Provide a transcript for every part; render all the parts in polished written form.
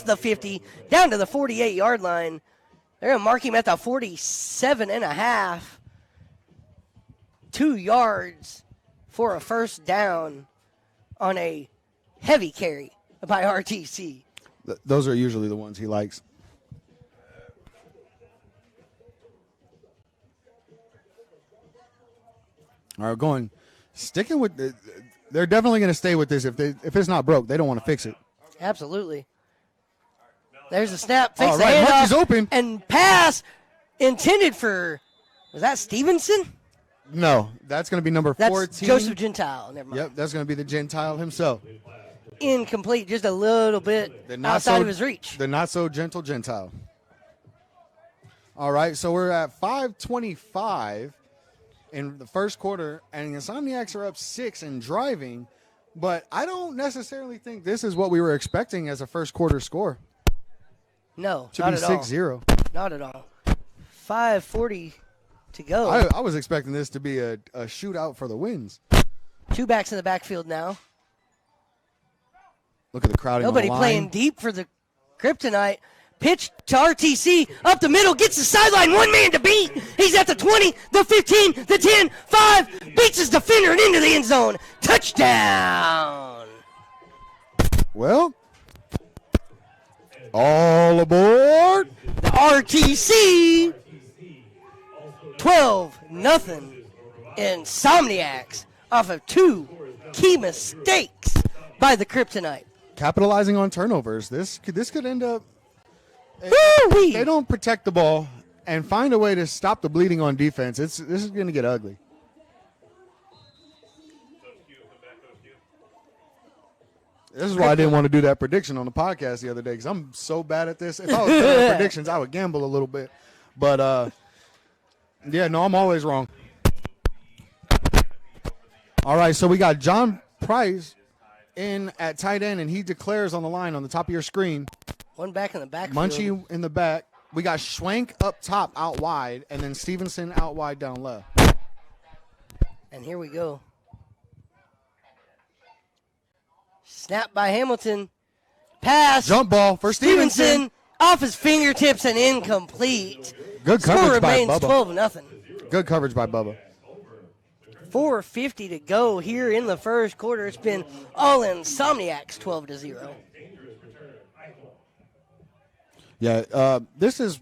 the 50, down to the 48-yard line. They're going to mark him at the 47.5. 2 yards for a first down on a heavy carry by RTC. Those are usually the ones he likes. All right, sticking with they're definitely going to stay with this. If it's not broke, they don't want to fix it. Absolutely. There's a snap, fakes the right, handoff, is open. And pass intended for, was that Stevenson? No, that's going to be number 14. That's Joseph Gentile. Never mind. Yep, that's going to be the Gentile himself. Incomplete, just a little bit outside of his reach. The not so gentle Gentile. All right, so we're at 5:25 in the first quarter, and the Insomniacs are up 6 and driving, but I don't necessarily think this is what we were expecting as a first quarter score. No, to not be at 6-0. all. Not at all. 5:40 to go. I was expecting this to be a shootout for the wins. 2 backs in the backfield now. Look at the crowding. Nobody on the line. playing deep for the Kryptonite. Pitch to RTC, up the middle, gets the sideline, one man to beat. He's at the 20, the 15, the 10, 5, beats his defender and into the end zone. Touchdown. Well, all aboard. The RTC, 12-0. Insomniacs off of 2 key mistakes by the Kryptonite. Capitalizing on turnovers. This could end up. Woo-wee. They don't protect the ball and find a way to stop the bleeding on defense. This is going to get ugly. This is why I didn't want to do that prediction on the podcast the other day because I'm so bad at this. If I was good at predictions, I would gamble a little bit. But, yeah, no, I'm always wrong. All right, so we got John Price in at tight end, and he declares on the line on the top of your screen. One back in the back. Munchie in the back. We got Schwank up top, out wide, and then Stevenson out wide, down left. And here we go. Snap by Hamilton. Pass. Jump ball for Stevenson. Off his fingertips and incomplete. Good Score coverage by remains Bubba. 12-0. Good coverage by Bubba. 4:50 to go here in the first quarter. It's been all Insomniacs 12-0. Yeah, this is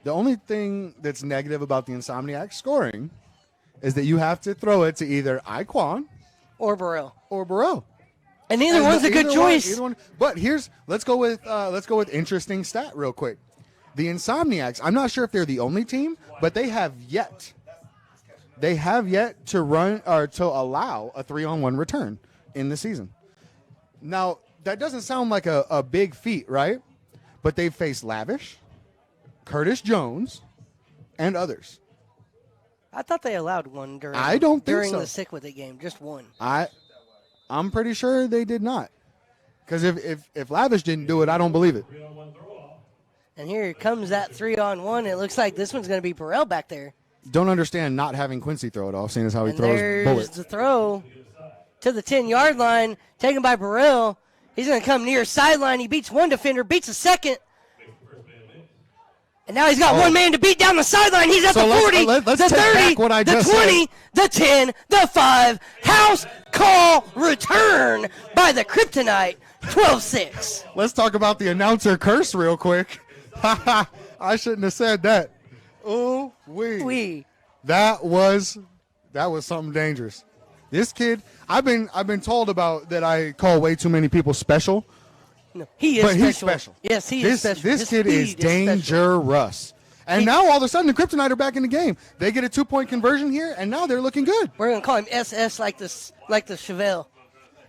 the only thing that's negative about the Insomniacs scoring is that you have to throw it to either Iquan or Burrell. And neither one's a good choice. But let's go with interesting stat real quick. The Insomniacs, I'm not sure if they're the only team, but they have yet to run or to allow a 3-on-1 return in the season. Now, that doesn't sound like a big feat, right? But they've faced Lavish, Curtis Jones, and others. I thought they allowed one during the Sick With It game, just one. I'm pretty sure they did not. Because if Lavish didn't do it, I don't believe it. And here comes that 3-on-1. It looks like this one's going to be Burrell back there. Don't understand not having Quincy throw it off, seeing as how he and throws there's bullets. The throw to the 10-yard line, taken by Burrell. He's going to come near sideline. He beats one defender, beats a second. And now he's got one man to beat down the sideline. He's at the 40, let's the 30, the 20, the 10, the 5. House call return by the Kryptonite, 12-6. Let's talk about the announcer curse real quick. I shouldn't have said that. Oh, that was something dangerous. This kid, I've been told about that I call way too many people special. No, he is but special. He's special. Yes, he is special. This kid is dangerous. And now all of a sudden the Kryptonite are back in the game. They get a 2-point conversion here, and now they're looking good. We're gonna call him SS like the Chevelle,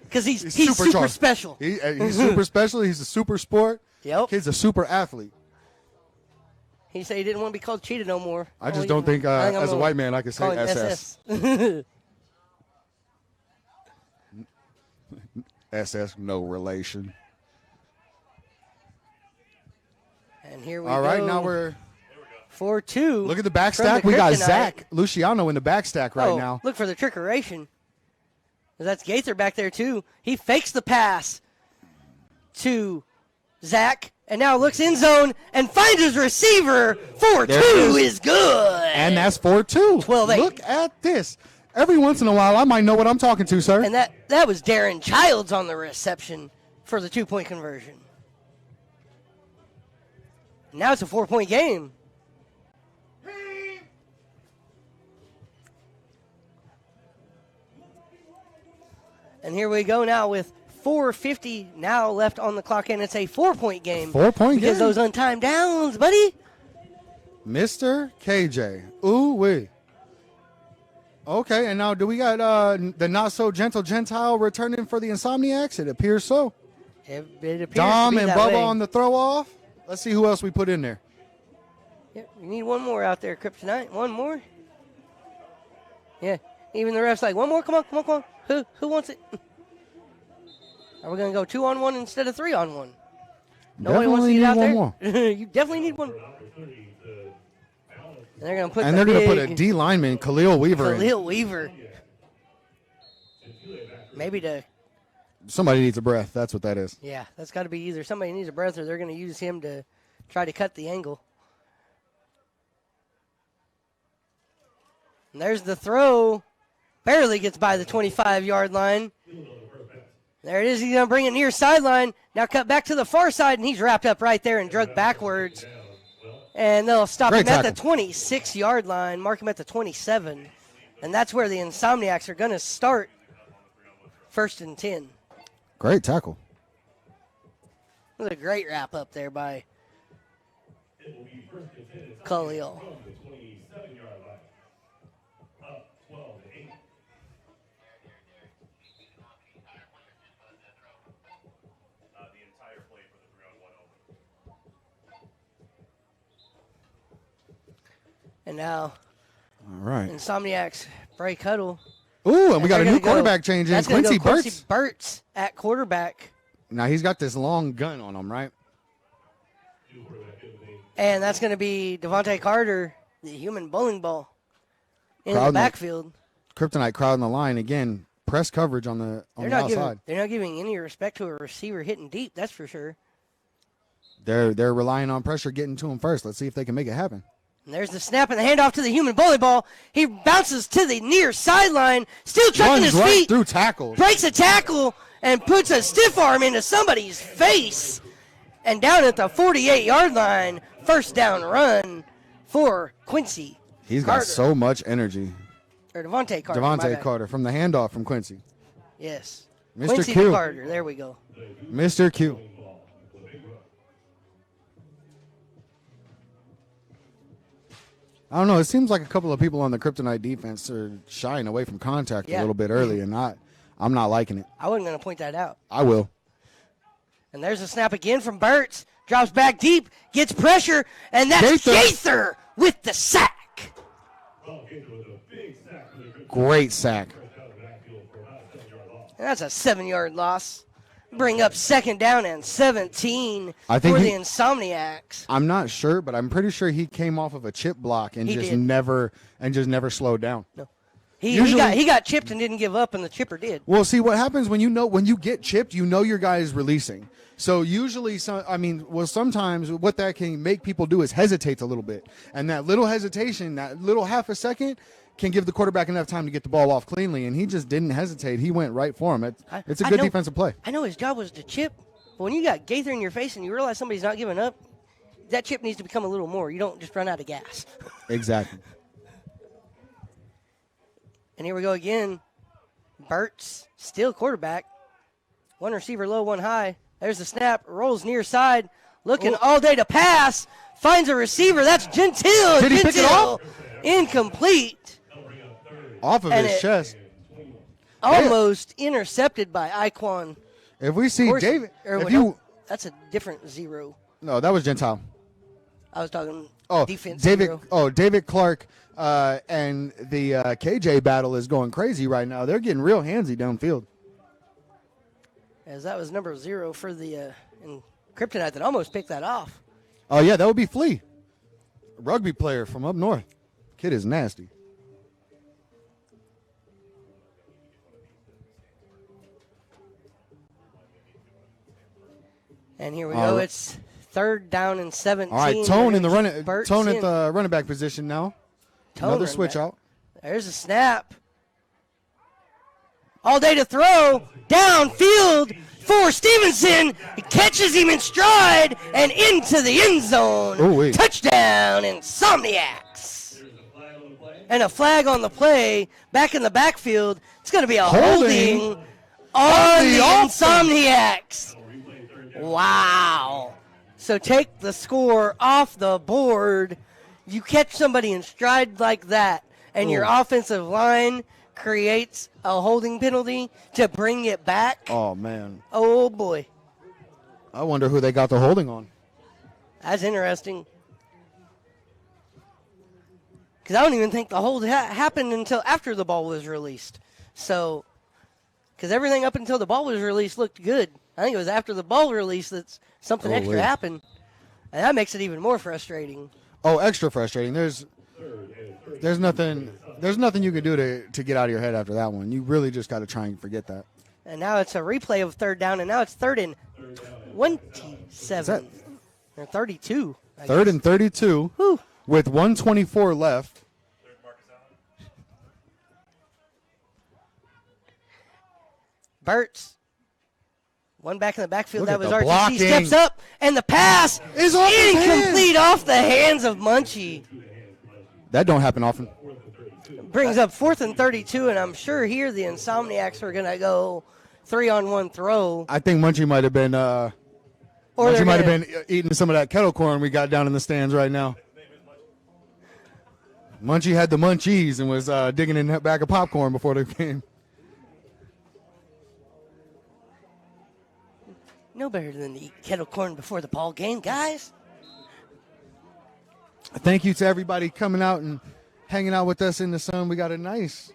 because he's super special. He's super special. He's a super sport. Yep. Kid's a super athlete. He said he didn't want to be called Cheetah no more. I just don't think as a white man I can say SS. SS, no relation. And here we go. All right, now we're 4-2. Look at the back stack. We got Zach Luciano in the back stack right now. Look for the trickeration. That's Gaither back there, too. He fakes the pass to Zach. And now looks in zone and finds his receiver. 4-2 is good. And that's 4-2. 12-8. Look at this. Every once in a while, I might know what I'm talking to, sir. And that was Darren Childs on the reception for the 2-point conversion. Now it's a 4-point game. And here we go now with 4:50 now left on the clock, and it's a 4-point game. 4-point game. Because those untimed downs, buddy. Mr. KJ. Ooh-wee. Okay, and now do we got the not-so-gentle Gentile returning for the Insomniacs? It appears so. It appears Dom to be and that Bubba way. on the throw-off. Let's see who else we put in there. Yep, you need one more out there, Kryptonite. One more. Yeah, even the ref's like, one more, come on. Who wants it? Are we going to go 2-on-1 instead of 3-on-1? Nobody wants to get out Definitely there? need one more. You definitely need one. And they're going to put And the they're going to big put a D lineman, Khalil Weaver, in. Khalil Weaver. Maybe to, Somebody needs a breath. That's what that is. yeah, that's got to be either somebody needs a breath or they're going to use him to try to cut the angle. And there's the throw. Barely gets by the 25-yard line. There it is. He's going to bring it near sideline. Now cut back to the far side, and he's wrapped up right there and drug backwards. And they'll stop Great him at the tackle. 26-yard line, mark him at the 27. And that's where the Insomniacs are going to start 1st and 10. Great tackle. It was a great wrap up there by Khalil. And now All right. Insomniacs break huddle. Ooh, and we got a they're new gonna quarterback change in. That's gonna Quincy go Quincy Burtz. Burtz at quarterback. Now, he's got this long gun on him, right? And that's going to be Devontae Carter, the human bowling ball, in the Crowding it. backfield. Kryptonite crowding the line. Again, press coverage on the outside. They're not giving any respect to a receiver hitting deep, that's for sure. They're relying on pressure getting to him first. Let's see if they can make it happen. And there's the snap and the handoff to the human bowling ball. He bounces to the near sideline, still trucking Runs his right feet, through tackles. breaks a tackle, and puts a stiff arm into somebody's face. And down at the 48-yard line, 1st down run for Quincy. He's got Carter. so much energy. Or Devontae Carter. my Devontae bad. Carter from the handoff from Quincy. Yes. Mr. Quincy Q. Carter. There we go. Mr. Q. I don't know. It seems like a couple of people on the Kryptonite defense are shying away from contact a Yeah. little bit early, and I'm not liking it. I wasn't going to point that out. I will. And there's a snap again from Burtz. Drops back deep, gets pressure, and that's Gaither. Gaither with the sack. Great sack. And that's a 7-yard loss. Bring up 2nd down and 17 I think for he- the Insomniacs. I'm not sure, but I'm pretty sure he came off of a chip block and He just did. never slowed down. No. He Usually- got chipped and didn't give up, and the chipper did. Well, see what happens when you get chipped, your guy is releasing. So usually, sometimes what that can make people do is hesitate a little bit, and that little hesitation, that little half a second, can give the quarterback enough time to get the ball off cleanly. And he just didn't hesitate; he went right for him. It's a I good know- defensive play. I know his job was to chip, but when you got Gaither in your face and you realize somebody's not giving up, that chip needs to become a little more. You don't just run out of gas. Exactly. And here we go again. Burtz, still quarterback. One receiver low, one high. There's the snap. Rolls near side. Looking all day to pass. Finds a receiver. That's Gentile. Did he pick it off? Incomplete. Off of And his it- chest. Almost intercepted by Iquan. If we see Corsi- David, or if what- you that's a different zero. no, that was Gentile. I was talking Oh, defense David. zero. Oh, David Clark and the KJ battle is going crazy right now. They're getting real handsy downfield. As that was number 0 for the in Kryptonite that almost picked that off. Oh yeah, that would be Flea, a rugby player from up north. Kid is nasty. And here we All go. right. It's 3rd down and 17. All right, Tone in the Tone at in. the running back position now. Tone Another running switch back. out. There's a snap. All day to throw. Downfield for Stevenson. He catches him in stride and into the end zone. Ooh-wee. Touchdown, Insomniacs. And a flag on the play. Back in the backfield. It's going to be a holding on the Insomniacs. Wow. So take the score off the board. You catch somebody in stride like that, and your offensive line creates a holding penalty to bring it back. Oh, man. Oh, boy. I wonder who they got the holding on. That's interesting. Because I don't even think the hold happened until after the ball was released. So, because everything up until the ball was released looked good. I think it was after the ball release that something extra happened. And that makes it even more frustrating. Oh, extra frustrating. There's nothing you can do to get out of your head after that one. You really just got to try and forget that. And now it's a replay of 3rd down, and now it's 3rd and 27. Or 32. 3rd and 32 with 1:24 left. Burt's. One back in the backfield. Look That at was the RTC. blocking. Steps up, and the pass is incomplete off the hands of Munchie. That don't happen often. Brings up 4th and 32, and I'm sure here the Insomniacs are going to go 3-on-1 throw. I think Munchie might have been eating some of that kettle corn we got down in the stands right now. Munchie had the munchies and was digging in that bag of popcorn before the game. No better than to eat kettle corn before the ball game, guys. Thank you to everybody coming out and hanging out with us in the sun. We got a nice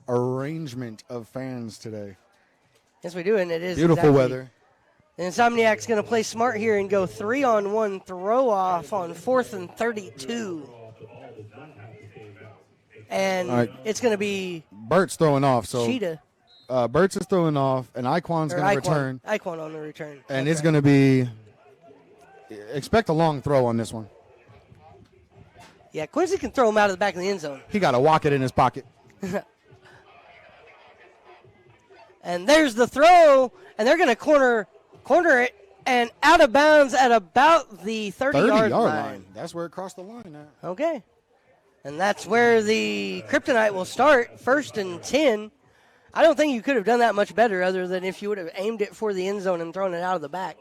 arrangement of fans today. Yes, we do, and it is beautiful weather. The Insomniac's going to play smart here and go 3-on-1 throw off on 4th and 32. And it's going to be Bert's throwing off. So Cheetah. Bert's is throwing off, and Iquan's going to return. Iquan on the return. And it's going to be, expect a long throw on this one. Yeah, Quincy can throw him out of the back of the end zone. He got to walk it in his pocket. And there's the throw, and they're going to corner it, and out of bounds at about the 30-yard line. That's where it crossed the line at. Okay. And that's where the Kryptonite will start, 1st and 10. I don't think you could have done that much better other than if you would have aimed it for the end zone and thrown it out of the back.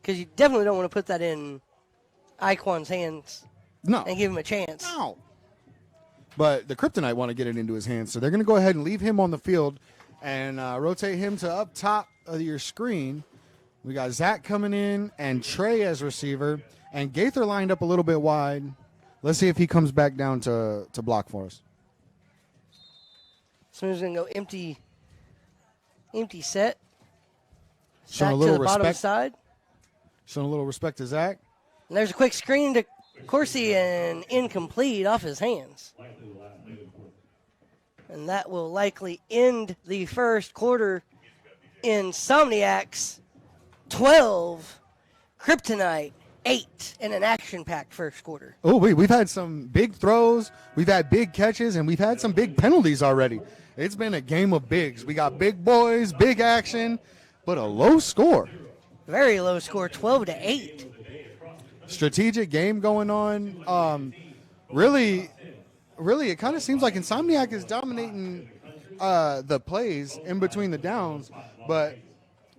Because you definitely don't want to put that in Iquan's hands and give him a chance. No. But the Kryptonite want to get it into his hands, so they're going to go ahead and leave him on the field and rotate him to up top of your screen. We got Zach coming in and Trey as receiver, and Gaither lined up a little bit wide. Let's see if he comes back down to block for us. Smooth's going to go empty set. Showing Back a little to the bottom respect. side. Showing a little respect to Zach. And there's a quick screen to Corsi and incomplete off his hands. And that will likely end the first quarter. Insomniacs 12, Kryptonite 8 in an action-packed first quarter. Oh, we've had some big throws, we've had big catches, and we've had some big penalties already. It's been a game of bigs. We got big boys, big action, but a low score. Very low score, 12-8. Strategic game going on. Really, it kind of seems like Insomniac is dominating the plays in between the downs, but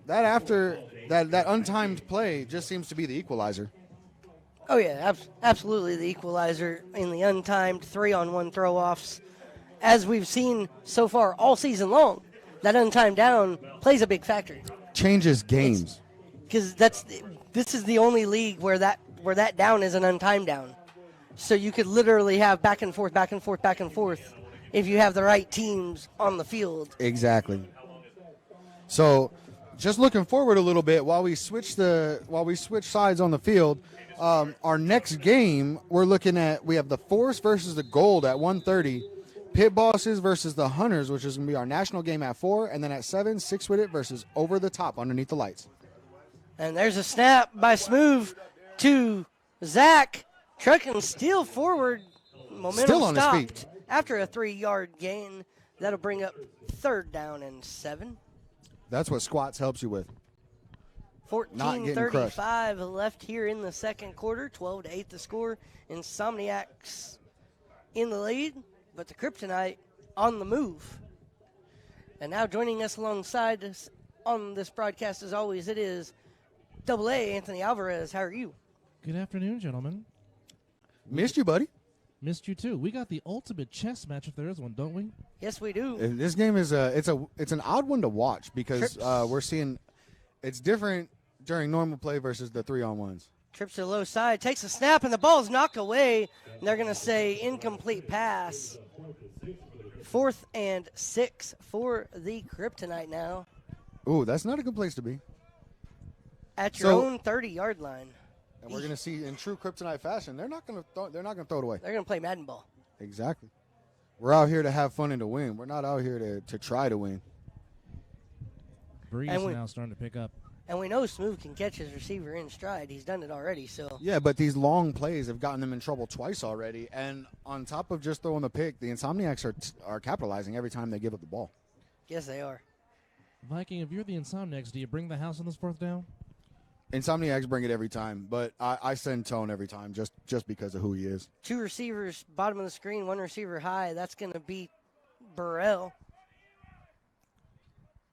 that after that untimed play just seems to be the equalizer. Oh, yeah, absolutely the equalizer in the untimed 3-on-1 throw-offs. As we've seen so far all season long, that untimed down plays a big factor. Changes games. Because this is the only league where that down is an untimed down. So you could literally have back and forth if you have the right teams on the field. Exactly. So just looking forward a little bit while we switch sides on the field, our next game we have the Force versus the Gold at 1:30. Pit Bosses versus the Hunters, which is going to be our national game at 4. And then at 7, 6-Wit versus Over the Top underneath the lights. And there's a snap by Smooth to Zach. Trucking still forward. Momentum Still on his stopped feet. after a 3-yard gain. That'll bring up 3rd down and 7. That's what squats helps you with. Not getting crushed. 14:35 left here in the second quarter. 12-8 the score. Insomniacs in the lead, but the Kryptonite on the move. And now joining us alongside us on this broadcast, as always, it is AA Anthony Alvarez. How are you? Good afternoon, gentlemen. Missed you, buddy. Missed you too. We got the ultimate chess match if there is one, don't we? Yes, we do. This game is it's an odd one to watch because we're seeing it's different during normal play versus the 3-on-1s. Trips to the low side, takes a snap, and the ball's knocked away. And they're going to say incomplete pass. 4th and 6 for the Kryptonite now. Ooh, that's not a good place to be. At your own 30-yard line. And we're going to see in true Kryptonite fashion, they're not going to throw it away. They're going to play Madden ball. Exactly. We're out here to have fun and to win. We're not out here to try to win. Breeze now starting to pick up. And we know Smooth can catch his receiver in stride. He's done it already. So Yeah, but these long plays have gotten them in trouble twice already. And on top of just throwing the pick, the Insomniacs are capitalizing every time they give up the ball. Yes, they are. Viking, if you're the Insomniacs, do you bring the house on this 4th down? Insomniacs bring it every time, but I send Tone every time just because of who he is. 2 receivers, bottom of the screen, 1 receiver high. That's going to beat Burrell.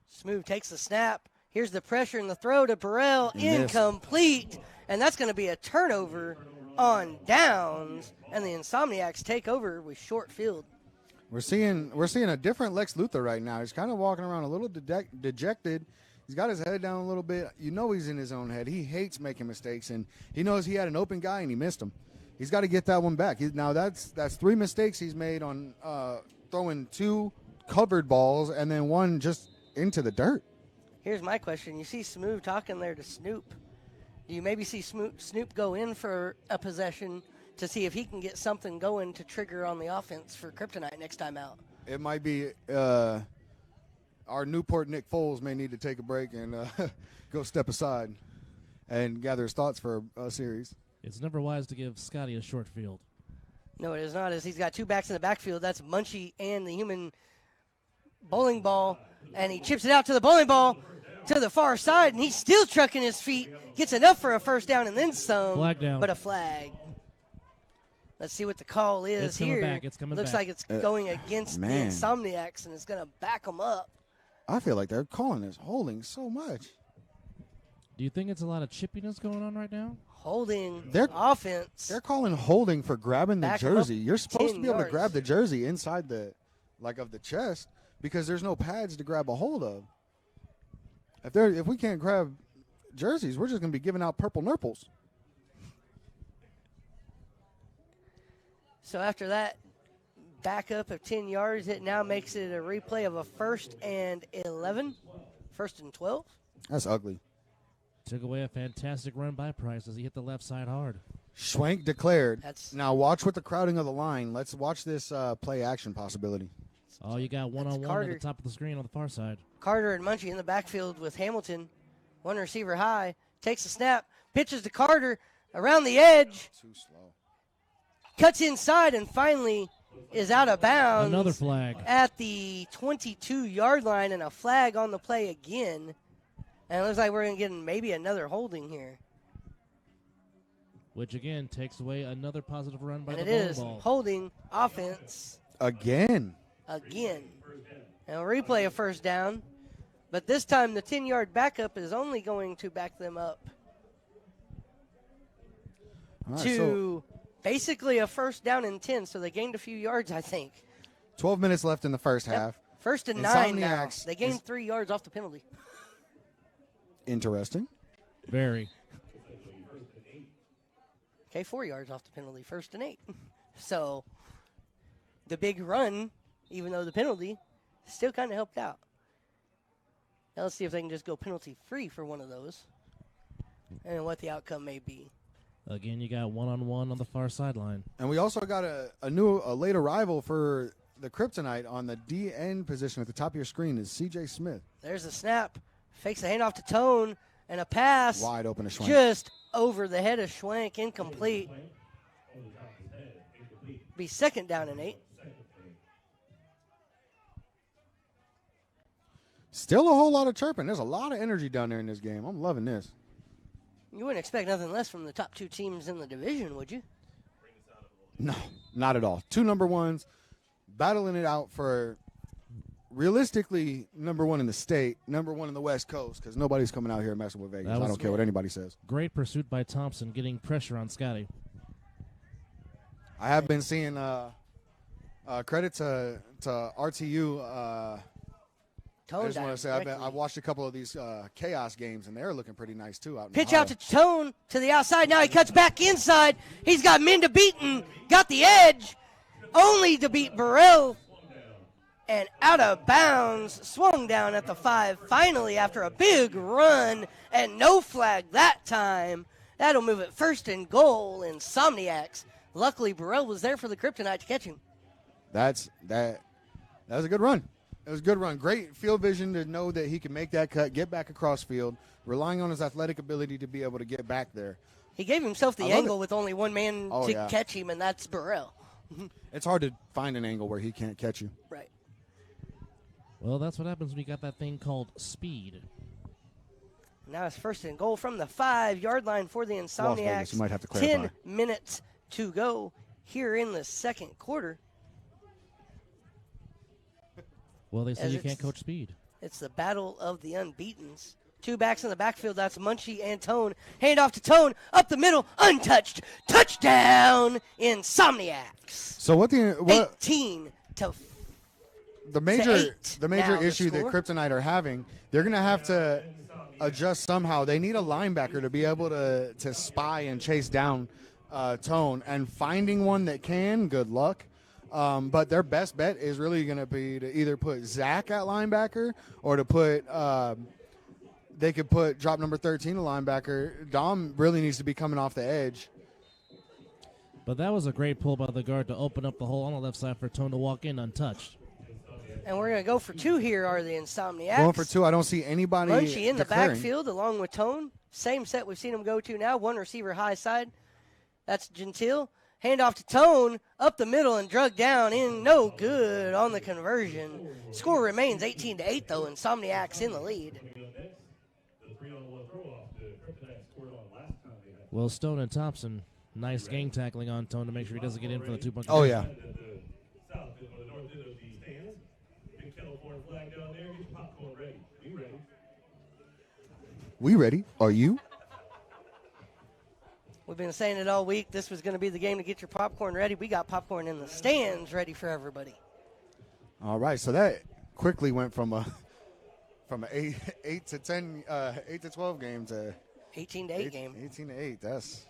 Smooth takes the snap. Here's the pressure and the throw to Burrell. Incomplete. And that's going to be a turnover on downs. And the Insomniacs take over with short field. We're seeing a different Lex Luthor right now. He's kind of walking around a little dejected. He's got his head down a little bit. You know he's in his own head. He hates making mistakes, and he knows he had an open guy and he missed him. He's got to get that one back. Now that's 3 mistakes he's made on throwing 2 covered balls and then 1 just into the dirt. Here's my question. You see Smooth talking there to Snoop. Do you maybe see Snoop go in for a possession to see if he can get something going to trigger on the offense for Kryptonite next time out? It might be our Newport Nick Foles may need to take a break and go step aside and gather his thoughts for a series. It's never wise to give Scotty a short field. No, it is not, as he's got 2 backs in the backfield. That's Munchie and the human bowling ball, and he chips it out to the bowling ball to the far side, and he's still trucking his feet. Gets enough for a first down and then some. Flag down. But a flag. Let's see what the call is It's coming here. back. It's coming Looks back. like it's going against the Insomniacs, and it's going to back them up. I feel like they're calling this holding so much. Do you think it's a lot of chippiness going on right now? Holding offense. They're calling holding for grabbing the jersey. You're supposed to be able to grab the jersey inside the of the chest because there's no pads to grab a hold of. If we can't grab jerseys, we're just going to be giving out purple nurples. So after that backup of 10 yards, it now makes it a replay of a 1st and 11, 1st and 12. That's ugly. Took away a fantastic run by Price as he hit the left side hard. Schwank declared. Now watch with the crowding of the line. Let's watch this play action possibility. Oh, you got one-on-one at the top of the screen on the far side. Carter and Munchie in the backfield with Hamilton. 1 receiver high. Takes a snap. Pitches to Carter around the edge. Too slow. Cuts inside and finally is out of bounds. Another flag. At the 22-yard line, and a flag on the play again. And it looks like we're going to get maybe another holding here. Which, again, takes away another positive run by the ball. And it is holding offense. Again. And a replay of 1st down. But this time the 10-yard backup is only going to back them up to basically a 1st down and 10. So they gained a few yards, I think. 12 minutes left in the first half. 1st and 9 now. They gained 3 yards off the penalty. Interesting. Very. Okay, 4 yards off the penalty, 1st and 8. So the big run, even though the penalty, still kind of helped out. Now let's see if they can just go penalty-free for one of those and what the outcome may be. Again, you got one-on-one on the far sideline. And we also got a late arrival for the Kryptonite on the DN position at the top of your screen is C.J. Smith. There's a snap. Fakes the handoff to Tone, and a pass. Wide open to Schwank. Just over the head of Schwank, incomplete. Be 2nd down and 8. Still a whole lot of chirping. There's a lot of energy down there in this game. I'm loving this. You wouldn't expect nothing less from the top 2 teams in the division, would you? No, not at all. 2 number ones battling it out for realistically number 1 in the state, number 1 in the West Coast, because nobody's coming out here messing with Vegas. I don't care what anybody says. Great pursuit by Thompson, getting pressure on Scotty. I have been seeing credit to RTU. I just want to say I've watched a couple of these chaos games, and they're looking pretty nice, too. Pitch out to Tone to the outside. Now he cuts back inside. He's got men to beat and got the edge, only to beat Burrell. And out of bounds, swung down at the 5. Finally, after a big run and no flag that time, that'll move it 1st and goal in Insomniacs. Luckily, Burrell was there for the Kryptonite to catch him. That was a good run. It was a good run. Great field vision to know that he can make that cut, get back across field, relying on his athletic ability to be able to get back there. He gave himself the angle with only one man to catch him, and that's Burrell. It's hard to find an angle where he can't catch you. Right. Well, that's what happens when you got that thing called speed. Now it's 1st and goal from the 5-yard line for the Insomniacs. You might have to clarify. 10 minutes to go here in the 2nd quarter. Well, they say you can't coach speed. It's the battle of the unbeatens. 2 backs in the backfield. That's Munchie and Tone. Hand off to Tone. Up the middle. Untouched. Touchdown, Insomniacs. So what 18 to the major 8 the major now issue the that Kryptonite are having, they're going to have to adjust somehow. They need a linebacker to be able to spy and chase down Tone, and finding one that can, good luck. But their best bet is really going to be to either put Zach at linebacker or to put they could put drop number 13 a linebacker. Dom really needs to be coming off the edge. But that was a great pull by the guard to open up the hole on the left side for Tone to walk in untouched. And we're going to go for 2 here are the Insomniacs. Going for 2. I don't see anybody Munchie in the declaring. backfield along with Tone. Same set we've seen him go to now. 1 receiver high side. That's Gentile. Hand off to Tone, up the middle and drug down in, no good on the conversion. Score remains 18-8 though, Insomniacs in the lead. Well, Stone and Thompson, nice gang tackling on Tone to make sure he doesn't get in for the 2-point. Oh, yeah. We ready? Are you? We've been saying it all week. This was going to be the game to get your popcorn ready. We got popcorn in the stands ready for everybody. All right, so that quickly went from a 8 to 10, 8 to 12 game to 18-8 game. 18-8. That's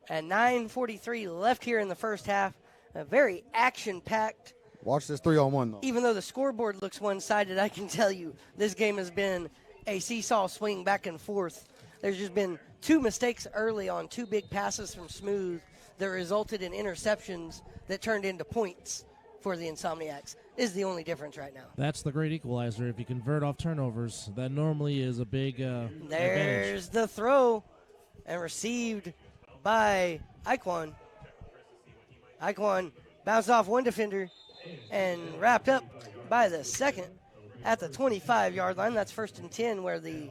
at 9:43 left here in the first half. A very action-packed. Watch this 3-on-1 though. Even though the scoreboard looks one-sided, I can tell you this game has been a seesaw swing back and forth. There's just been 2 mistakes early on 2 big passes from Smooth that resulted in interceptions that turned into points for the Insomniacs. Is the only difference right now. That's the great equalizer. If you convert off turnovers, that normally is a big There's advantage. the throw and received by Iquan. Iquan bounced off one defender and wrapped up by the second at the 25-yard line. That's 1st and 10 where the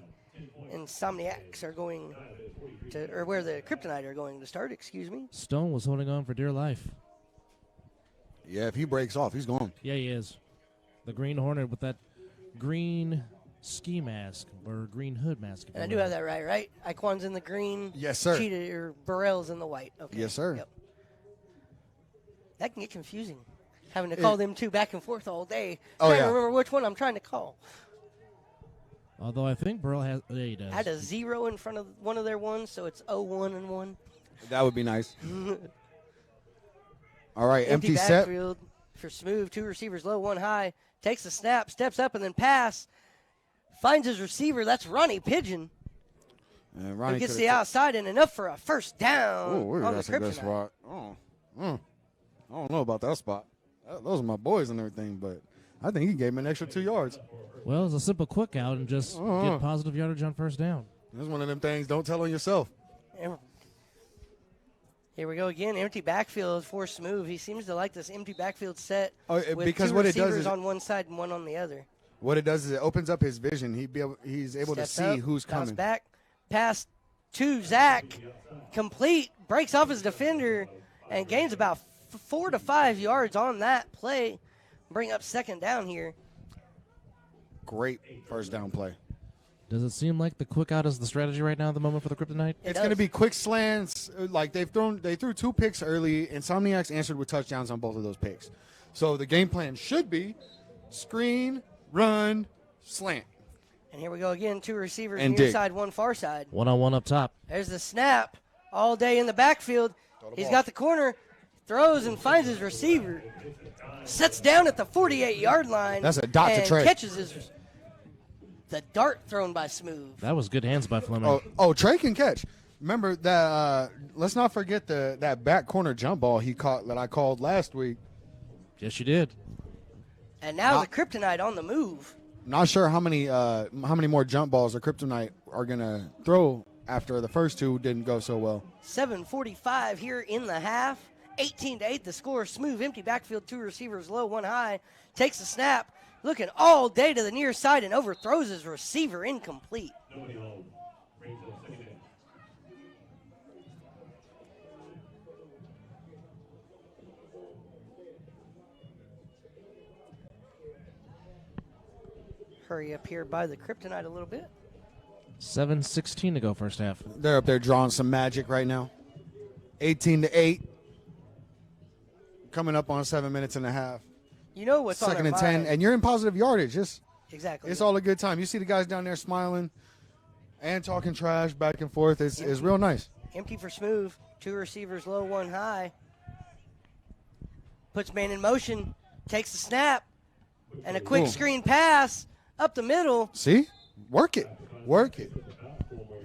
Insomniacs are going to, or where the Kryptonite are going to start, excuse me. Stone was holding on for dear life. Yeah, if he breaks off, he's gone. Yeah, he is. The Green Hornet with that green ski mask or green hood mask. And I do have that right? Iquan's in the green. Yes, sir. Cheetah, or Burrell's in the white. Okay. Yes, sir. Yep. That can get confusing, having to call them 2 back and forth all day. Trying to remember which one I'm trying to call. Although I think Burrell has, yeah, he does. Had a 0 in front of one of their ones, so it's 0-1 and 1. That would be nice. All right, empty backfield for Smooth. 2 receivers low, 1 high. Takes the snap, steps up, and then pass. Finds his receiver. That's Ronnie Pigeon. Ronnie who gets the outside and enough for a first down on the that's a good Kryptonite. spot. I don't know about that spot. Those are my boys and everything, but I think he gave him an extra 2 yards. Well, it's a simple quick out and just get positive yardage on first down. That's one of them things. Don't tell on yourself. Here we go again. Empty backfield for Smooth. He seems to like this empty backfield set with because two what it does receivers is on one side and one on the other. What it does is it opens up his vision. He's able to Steps see up, who's bounce coming. back, pass to Zach, complete, breaks off his defender, and gains about 4 to 5 yards on that play. Bring up second down here. Great first down play. Does it seem like the quick out is the strategy right now at the moment for the Kryptonite? It's going to be quick slants. Like they threw 2 picks early. Insomniacs answered with touchdowns on both of those picks. So the game plan should be screen, run, slant. And here we go again. 2 receivers And near dig. side, 1 far side. 1-on-1 up top. There's the snap all day in the backfield. He's got the corner, throws and finds his receiver. Sets down at the 48-yard line. That's a dot to and Trey. Catches the dart thrown by Smooth. That was good hands by Fleming. Oh, Trey can catch. Remember that? Let's not forget that back corner jump ball he caught that I called last week. Yes, you did. And now the Kryptonite on the move. Not sure how many more jump balls the Kryptonite are gonna throw after the first 2 didn't go so well. 7:45 here in the half. 18-8 the score. Smooth, empty backfield, 2 receivers low, 1 high. Takes the snap, looking all day to the near side and overthrows his receiver, incomplete. Hurry up here by the Kryptonite a little bit. 7:16 to go first half. They're up there drawing some magic right now. 18-8. Coming up on 7 minutes and a half. You know what's on Second their and 10, mind. and you're in positive yardage. Exactly. It's all a good time. You see the guys down there smiling and talking trash back and forth. It's real nice. Empty for Smooth. 2 receivers low, 1 high. Puts man in motion. Takes the snap. And a quick screen pass up the middle. See? Work it. Work it.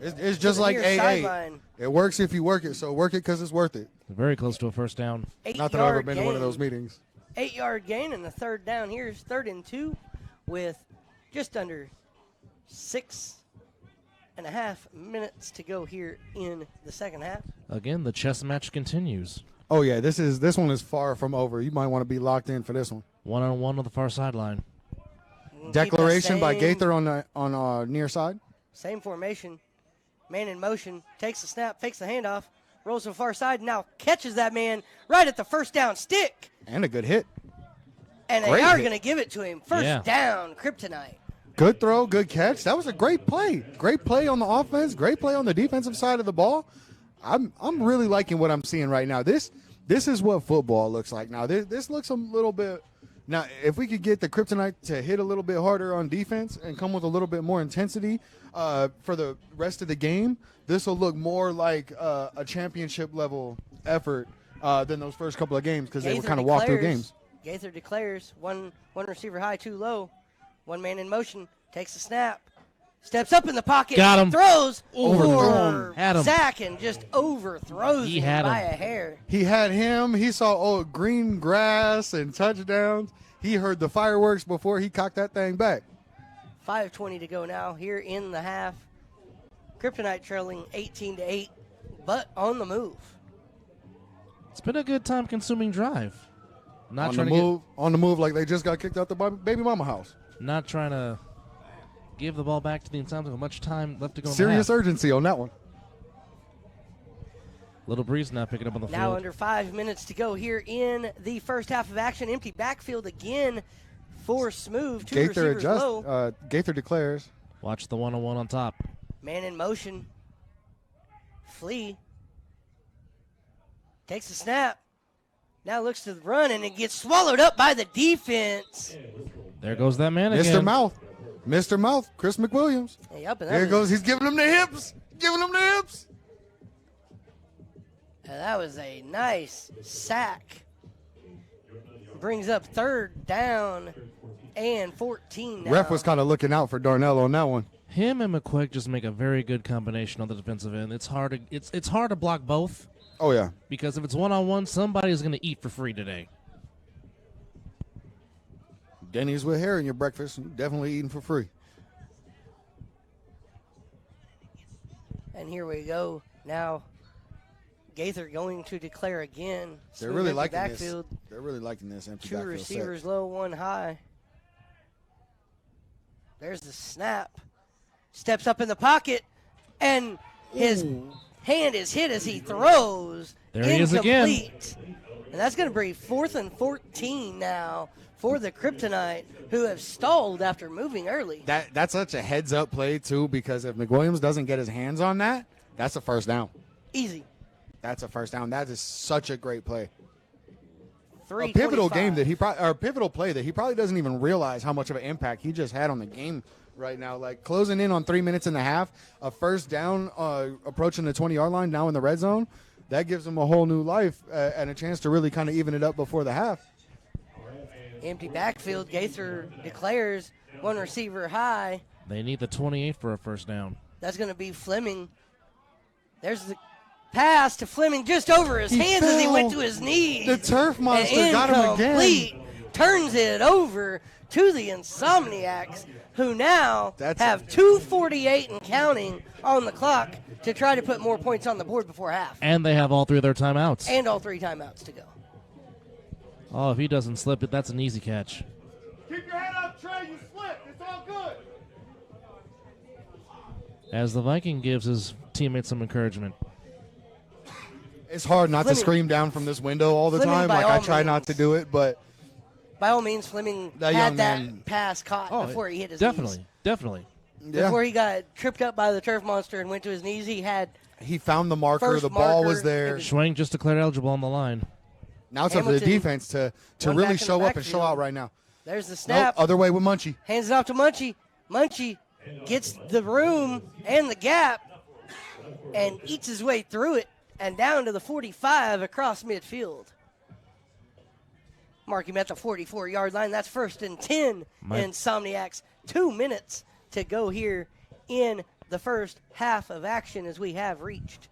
It's just like near AA. sideline. It works if you work it, so work it because it's worth it. Very close to a first down. 8 Not that I've ever yard been gain. to one of those meetings. 8-yard gain and the third down. Here's 3rd and 2 with just under 6.5 minutes to go here in the second half. Again, the chess match continues. Oh yeah, this one is far from over. You might want to be locked in for this one. 1-on-1 on the far sideline. Declaration by Same- Gaither on near side. Same formation. Man in motion. Takes the snap. Fakes the handoff. Rolls to the far side. Now catches that man right at the first down stick. And a good hit. And they Great are hit. going to give it to him. First down, Kryptonite. Good throw, good catch. That was a great play. Great play on the offense. Great play on the defensive side of the ball. I'm really liking what I'm seeing right now. This is what football looks like now. This looks a little bit. Now, if we could get the Kryptonite to hit a little bit harder on defense and come with a little bit more intensity for the rest of the game, this will look more like a championship level effort than those first couple of games because they were kind of walk through games. Gaither declares one receiver high, 2 low. 1 man in motion. Takes the snap. Steps up in the pocket. Got him. Throws Overthrown. for Had him. Zach and just overthrows He him had by him. a hair. He had him. He saw green grass and touchdowns. He heard the fireworks before he cocked that thing back. 5:20 to go now here in the half. Kryptonite trailing 18-8, but on the move. It's been a good time-consuming drive. Not On trying the to move, on the move, like they just got kicked out the baby mama house. not trying to give the ball back to the Insomniacs with much time left to go. Serious in the half. urgency on that one. Little breeze now picking up on the Now field. under 5 minutes to go here in the first half of action. Empty backfield again for Smooth. 2 Gaither receivers low. adjusts. Gaither declares. Watch the 1-on-1 on top. Man in motion. Flea. Takes the snap. Now looks to the run, and it gets swallowed up by the defense. There goes that man again. Mr. Mouth, Chris McWilliams. Hey, up and There goes. He's giving him the hips. That was a nice sack. Brings up 3rd down and 14 now. Ref was kind of looking out for Darnell on that one. Him and McQuick just make a very good combination on the defensive end. It's hard to block both Oh yeah. because if it's 1-on-1, somebody's going to eat for free today. Denny's with hair in your breakfast, you're definitely eating for free. And here we go. Now, Gaither going to declare again. They're really liking backfield. this. They're really liking this empty Two backfield receivers set. low, one high. There's the snap. Steps up in the pocket, and his hand is hit as he throws. There he is again. Incomplete. And that's going to be 4th and 14 now for the Kryptonite, who have stalled after moving early. That's such a heads-up play, too, because if McWilliams doesn't get his hands on that, that's a first down. Easy. That's a first down. That is such a great play. A 3:25. pivotal game that or pivotal play that he probably doesn't even realize how much of an impact he just had on the game right now. Like closing in on 3 minutes and a half, a first down approaching the 20-yard line now in the red zone. That gives him a whole new life and a chance to really kind of even it up before the half. Empty backfield. Gaither declares one receiver high. They need the 28 for a first down. That's going to be Fleming. There's the pass to Fleming just over his hands as he went to his knees. The turf monster And got him again. incomplete. Turns it over to the Insomniacs, who now have 2:48 and counting on the clock to try to put more points on the board before half. And they have all 3 of their timeouts. And all 3 timeouts to go. Oh, if he doesn't slip it, that's an easy catch. Keep your head up, Trey. You slipped. It's all good. As the Viking gives his teammates some encouragement. It's hard not to scream down from this window all the Fleming, time. by Like I all try means. not to do it, but By all means, Fleming That had young that man- pass caught before he hit his Definitely, knees. definitely. yeah, Before he got tripped up by the turf monster and went to his knees, he had he found the marker. First The ball was marker, there. it was- Schwenk just declared eligible on the line. Now it's up to the Hamilton, defense to one really back in the show up and show backfield. out right now. there's the Nope, snap. other way with Munchie. Hands it off to Munchie. Munchie gets the room and the gap and eats his way through it and down to the 45 across midfield. Mark him at the 44-yard line. That's 1st and 10 Insomniacs. 2 minutes to go here in the first half of action as we have reached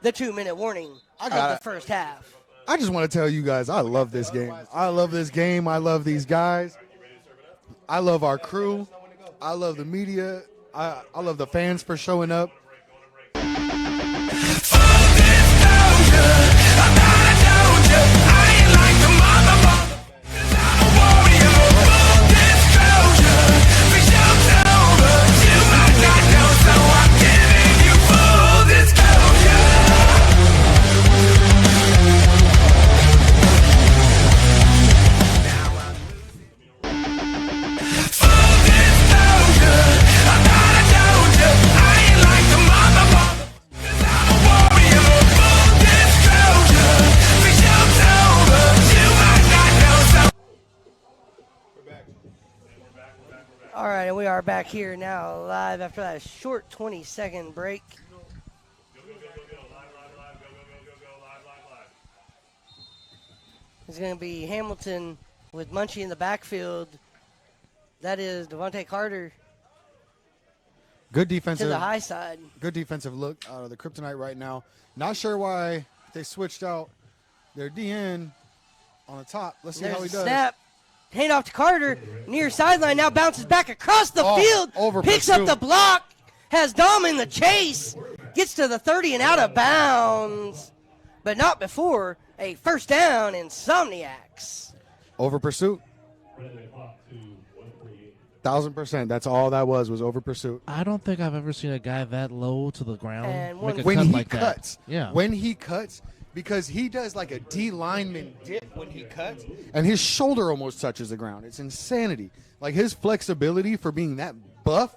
the 2-minute warning of the first half. I just want to tell you guys, I love this game. I love this game. I love these guys. I love our crew. I love the media. I love the fans for showing up. All right, and we are back here now live after that short 20-second break. It's going to be Hamilton with Munchie in the backfield. That is Devontae Carter Good to defensive. the high side. Good defensive look out of the Kryptonite right now. Not sure why they switched out their DN on the top. Let's see There's how he a does. snap. Hand off to Carter. Near sideline now bounces back across the field. over Picks up pursuit. the block. Has Dom in the chase. Gets to the 30 and out of bounds. But not before a first down Insomniacs. Over pursuit. 1,000%. That's all that was over pursuit. I don't think I've ever seen a guy that low to the ground And make a When cut he like cuts. that. Yeah. When he cuts, because he does like a D lineman dip when he cuts, and his shoulder almost touches the ground. It's insanity. Like his flexibility for being that buff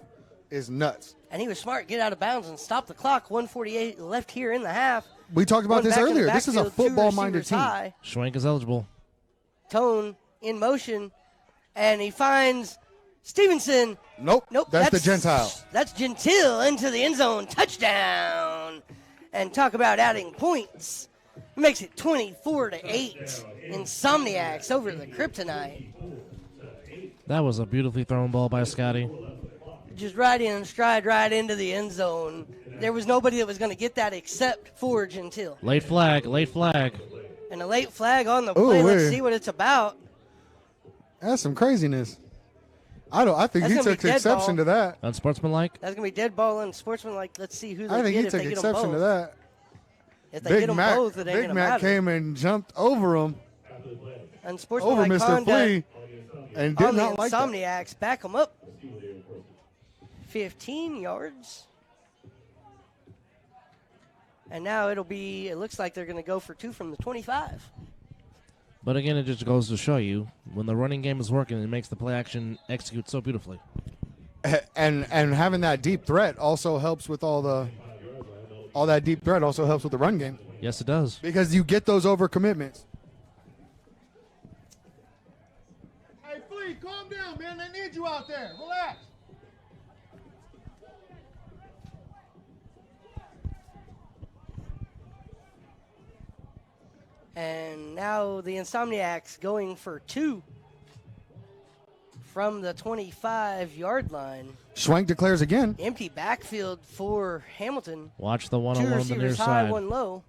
is nuts. And he was smart. Get out of bounds and stop the clock. 148 left here in the half. We talked about One this back in the earlier. This is a backfield, two football-minded receivers team. high. Schwenk is eligible. Tone in motion. And he finds Stevenson. Nope. That's the Gentile. That's Gentile into the end zone. Touchdown. And talk about adding points. Makes it 24-8. Insomniacs over the Kryptonite. That was a beautifully thrown ball by Scotty. Just right in stride, right into the end zone. There was nobody that was going to get that except for Gentile. Late flag, late flag. And a late flag on the play. Let's wait. see what it's about. That's some craziness. I think That's he gonna be took dead exception ball. to that. Unsportsmanlike. That's going to be dead ball and sportsmanlike. Let's see who they I think get he if took they get them exception both. to that. If they get them both, it ain't Big going to Mac matter. came and jumped over him, over Unsportsmanlike Mr. conduct Flea, and did on the not like that. Insomniacs. Back them up. 15 yards. And now it looks like they're going to go for 2 from the 25. But again, it just goes to show you when the running game is working, it makes the play action execute so beautifully. And having that deep threat also helps with all that deep threat also helps with the run game Yes, it does. because you get those overcommitments. Hey, Flea, calm down, man. They need you out there. Relax. And now the Insomniacs going for 2 from the 25-yard line. Schwank declares again. Empty backfield for Hamilton. Watch the 2 one-on-one on the near receivers high, side. 1 low.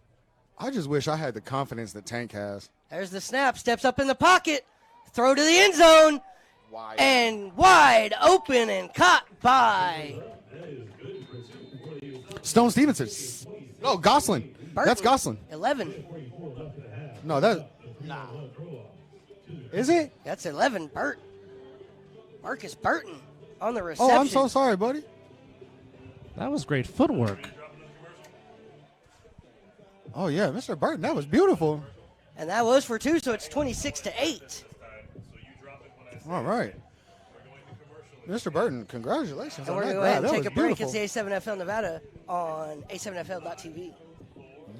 I just wish I had the confidence that Tank has. There's the snap. Steps up in the pocket. Throw to the end zone. Why? And wide open and caught by Stone Stevenson. No, Gosselin. Burton. That's Gosselin. 11. No, Is it? That's 11. Marcus Burton on the reception. Oh, I'm so sorry, buddy. That was great footwork. Oh, yeah, Mr. Burton, that was beautiful. And that was for 2, so it's 26-8. All right. Mr. Burton, congratulations And on we're that going to go ahead grab. and That take was a break. beautiful. It's the A7FL Nevada on A7FL.tv.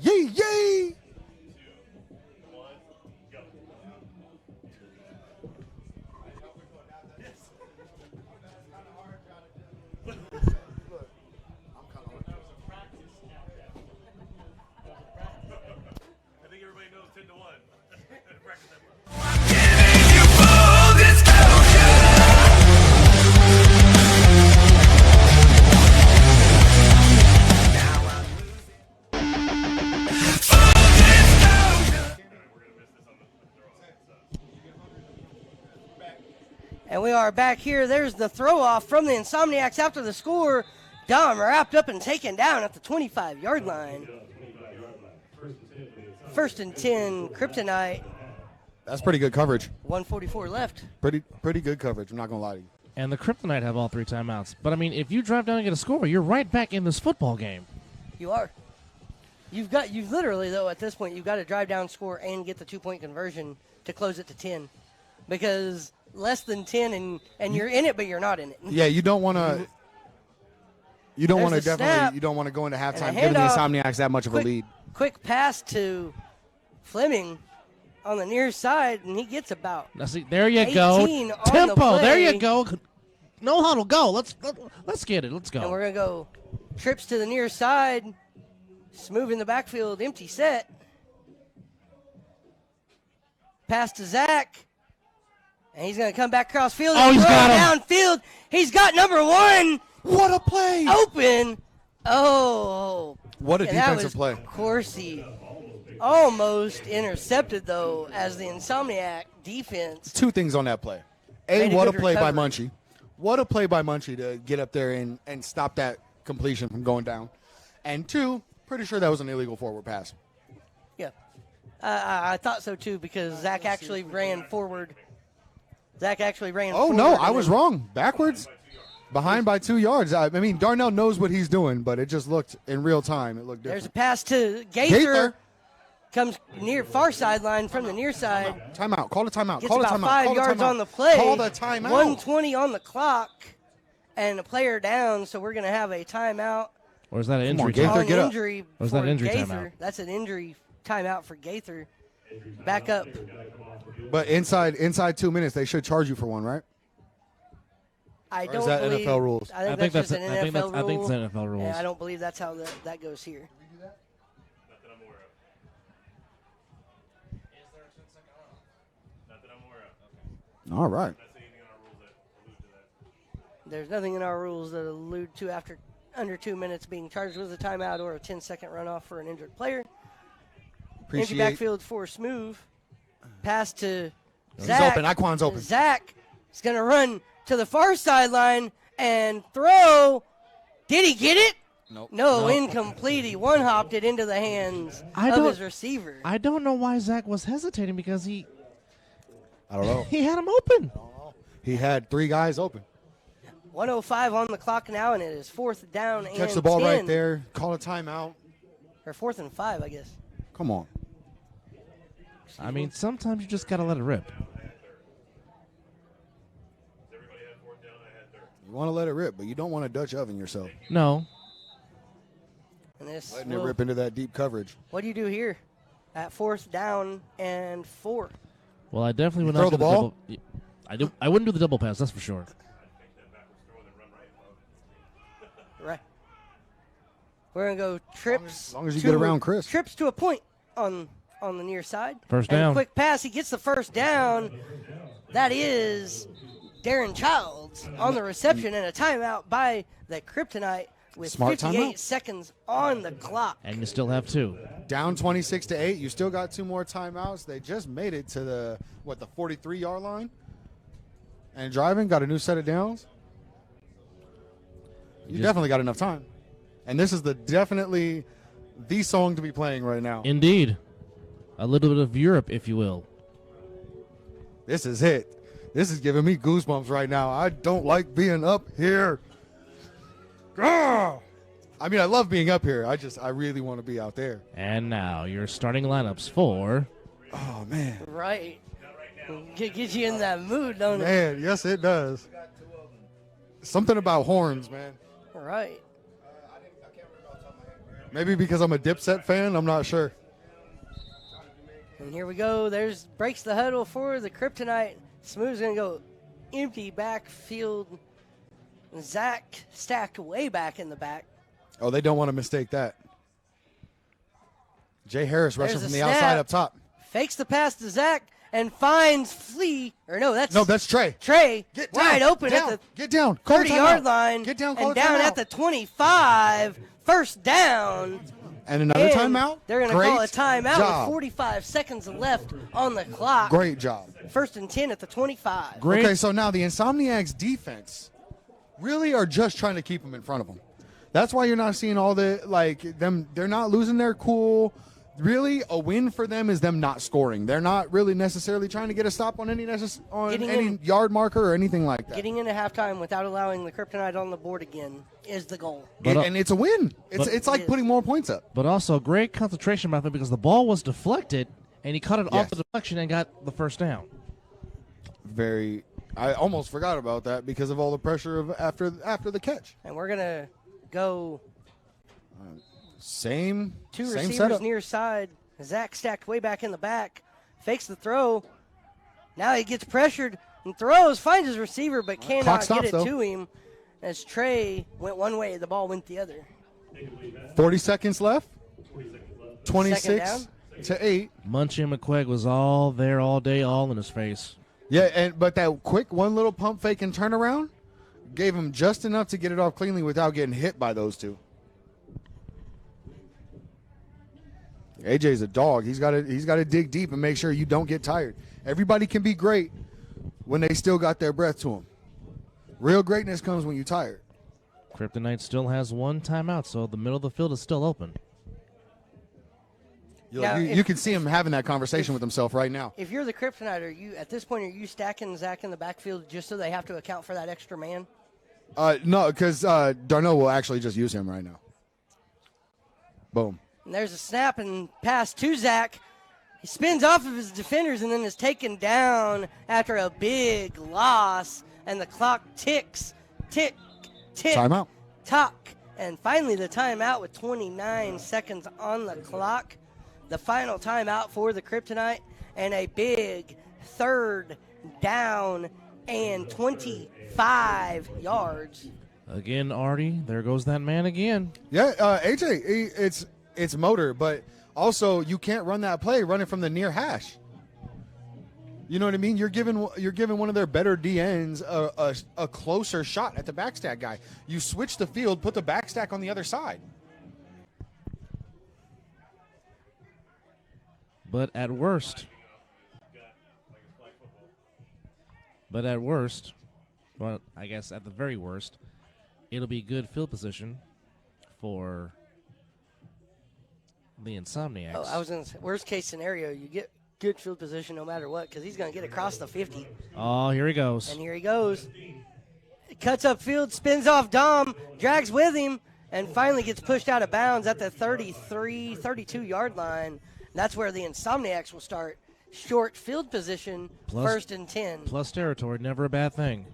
Yay, yay! I think everybody knows 10 to 1. Practice that one. And we are back here. There's the throw off from the Insomniacs after the score. Dom wrapped up and taken down at the 25-yard line. 1st and 10, Kryptonite. That's pretty good coverage. 1:44 left. Pretty good coverage. I'm not going to lie to you. And the Kryptonite have all 3 timeouts. But, I mean, if you drive down and get a score, you're right back in this football game. You are. You've literally, though, at this point, you've got to drive down, score, and get the 2-point conversion to close it to 10. Because less than 10 and you're in it, but you're not in it. Yeah, you don't want to. You don't There's want to the definitely. snap. You don't want to go into halftime And a giving the handoff. Insomniacs that much of a lead. Quick pass to Fleming on the near side, and he gets about Now, see, there you go. 18 on the Tempo. There play. you go. No huddle. Go. Let's get it. Let's And go. we're going to go trips to the near side. Smooth in the backfield, empty set. Pass to Zach. And he's going to come back across field. Oh, and he's throw got it him. downfield. He's got number 1 What a play! open. Oh. What a And that defensive was play. Coursey. Almost intercepted, though, as the Insomniac defense. 2 things on that play. Made a What a good play by recovery. Munchie. What a play by Munchie to get up there and stop that completion from going down. And 2, pretty sure that was an illegal forward pass. Yeah. I thought so, too, because Zach actually ran forward. Oh, no, I was wrong. Backwards? Behind by 2 yards. I mean, Darnell knows what he's doing, but it just looked, in real time, it looked There's a different. pass to Gaither. Gaither. Comes near far sideline from the near side. Timeout. Call the timeout. Gets Call the about timeout. 5 Call the yards timeout. on the play. Call the timeout. 1:20 on the clock. And a player down, so we're going to have a timeout. Or is that an Come on, injury? Gaither, On get up. injury Or is for that an injury Gaither. timeout? That's an injury timeout for Gaither. Back up. But inside 2 minutes, they should charge you for one, right? I Or don't is that believe, NFL rules? I think that's just an NFL rule. I think it's NFL rules. And I don't believe that's how that goes here. Not that I'm aware of. Not that I'm aware of. All right. Not seeing anything in our rules that allude to that. There's nothing in our rules that allude to after under 2 minutes being charged with a timeout or a 10-second runoff for an injured player. Empty Appreciate. backfield for Smooth. Pass to He's open. Iquan's open. Zach is going to run to the far sideline and throw. Did he get it? Nope. No, incomplete. He one-hopped it into the hands of his receiver. I don't know why Zach was hesitating because I don't know. he had him open. He had 3 guys open. 1:05 on the clock now, and it is 4th down and 10. Catch the ball right there. Call a timeout. Or 4th and 5, I guess. Come on. I mean, sometimes you just got to let it rip. You want to let it rip, but you don't want to Dutch oven yourself. No. And this Letting it rip into that deep coverage. What do you do here at 4th down and 4? Well, I definitely would throw not the do ball? I wouldn't do the double pass, that's for sure. Right. We're going to go trips. As long as you get around Chris. Trips to a point on the near side. First And down. a quick pass. He gets the first down. That is Darren Childs on the reception, and a timeout by the Kryptonite with Smart 58 timeout. seconds on the clock. And you still have 2. Down 26-8. You still got 2 more timeouts. They just made it to the 43-yard line. And driving, got a new set of downs. You definitely got enough time. And this is definitely the song to be playing right now. Indeed. A little bit of Europe, if you will. This is it. This is giving me goosebumps right now. I don't like being up here. Ah! I mean, I love being up here. I really want to be out there. And now your starting lineups for... Oh, man. Right. Get you in that mood, don't it? Man, yes, it does. Something about horns, man. Right. Maybe because I'm a Dipset fan, I'm not sure. And here we go. There's breaks the huddle for the Kryptonite. Smooth's going to go empty backfield. Zach stacked way back in the back. Oh, they don't want to mistake that. Jay Harris rushing There's from a the snap. outside up top. Fakes the pass to Zach and finds Flea. Or no, that's Trey. Trey. Get down. Wide open down. at the Get down. Call a 30-yard timeout. line. Get down. Call and a down timeout. at the 25. First down. And another And timeout. They're going to Great call a timeout job. with 45 seconds left on the clock. Great job. First and 10 at the 25. Great. Okay, so now the Insomniacs defense really are just trying to keep them in front of them. That's why you're not seeing all them. They're not losing their cool. Really, a win for them is them not scoring. They're not really necessarily trying to get a stop on any yard marker or anything like that. Getting into halftime without allowing the Kryptonite on the board again is the goal. And it's a win. It's like putting more points up. But also great concentration by them because the ball was deflected, and he cut it off the deflection and got the first down. I almost forgot about that because of all the pressure of after the catch. And we're going to go Same receivers setup. near side. Zach stacked way back in the back. Fakes the throw. Now he gets pressured and throws, finds his receiver, but cannot stops, get it though. to him. As Trey went one way, the ball went the other. 40 seconds left. Second 26 to 8. Munchie McQuaig was all there all day, all in his face. Yeah, but that quick one little pump fake and turnaround gave him just enough to get it off cleanly without getting hit by those two. AJ's a dog. He's got to dig deep and make sure you don't get tired. Everybody can be great when they still got their breath to them. Real greatness comes when you're tired. Kryptonite still has 1 timeout, so the middle of the field is still open. You can see him having that conversation with himself right now. If you're the Kryptonite, at this point, are you stacking Zach in the backfield just so they have to account for that extra man? No, because Darno will actually just use him right now. Boom. And there's a snap and pass to Zach. He spins off of his defenders and then is taken down after a big loss. And the clock ticks, tick, tick, Timeout. tock. And finally the timeout with 29 seconds on the clock. The final timeout for the Kryptonite. And a big 3rd down and 25 yards. Again, Artie, there goes that man again. Yeah, AJ, it's motor, but also you can't run that play running from the near hash. You know what I mean? You're giving one of their better DNs a closer shot at the backstack guy. You switch the field, put the backstack on the other side. But at worst, But at worst, well, I guess at the very worst, it'll be good field position for the Insomniacs. Oh, I was going to say, worst case scenario, you get good field position no matter what because he's going to get across the 50. Oh, here he goes. And here he goes. Cuts up field, spins off Dom, drags with him, and finally gets pushed out of bounds at the 33, 32-yard line. That's where the Insomniacs will start. Short field position, first and 10. Plus territory, never a bad thing.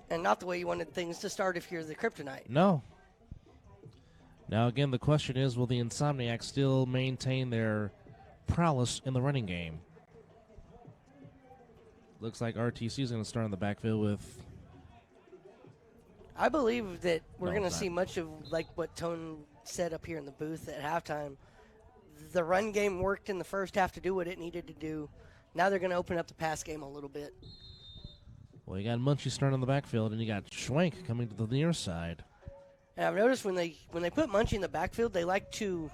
And not the way you wanted things to start if you're the Kryptonite. No. Now, again, the question is, will the Insomniacs still maintain their prowess in the running game? Looks like RTC is going to start in the backfield with... I believe that we're No, going to it's see not. much of like what Tone said up here in the booth at halftime. The run game worked in the first half to do what it needed to do. Now they're going to open up the pass game a little bit. Well, you got Munchie starting in the backfield, and you got Schwenk coming to the near side. And I've noticed when they put Munchie in the backfield, they like to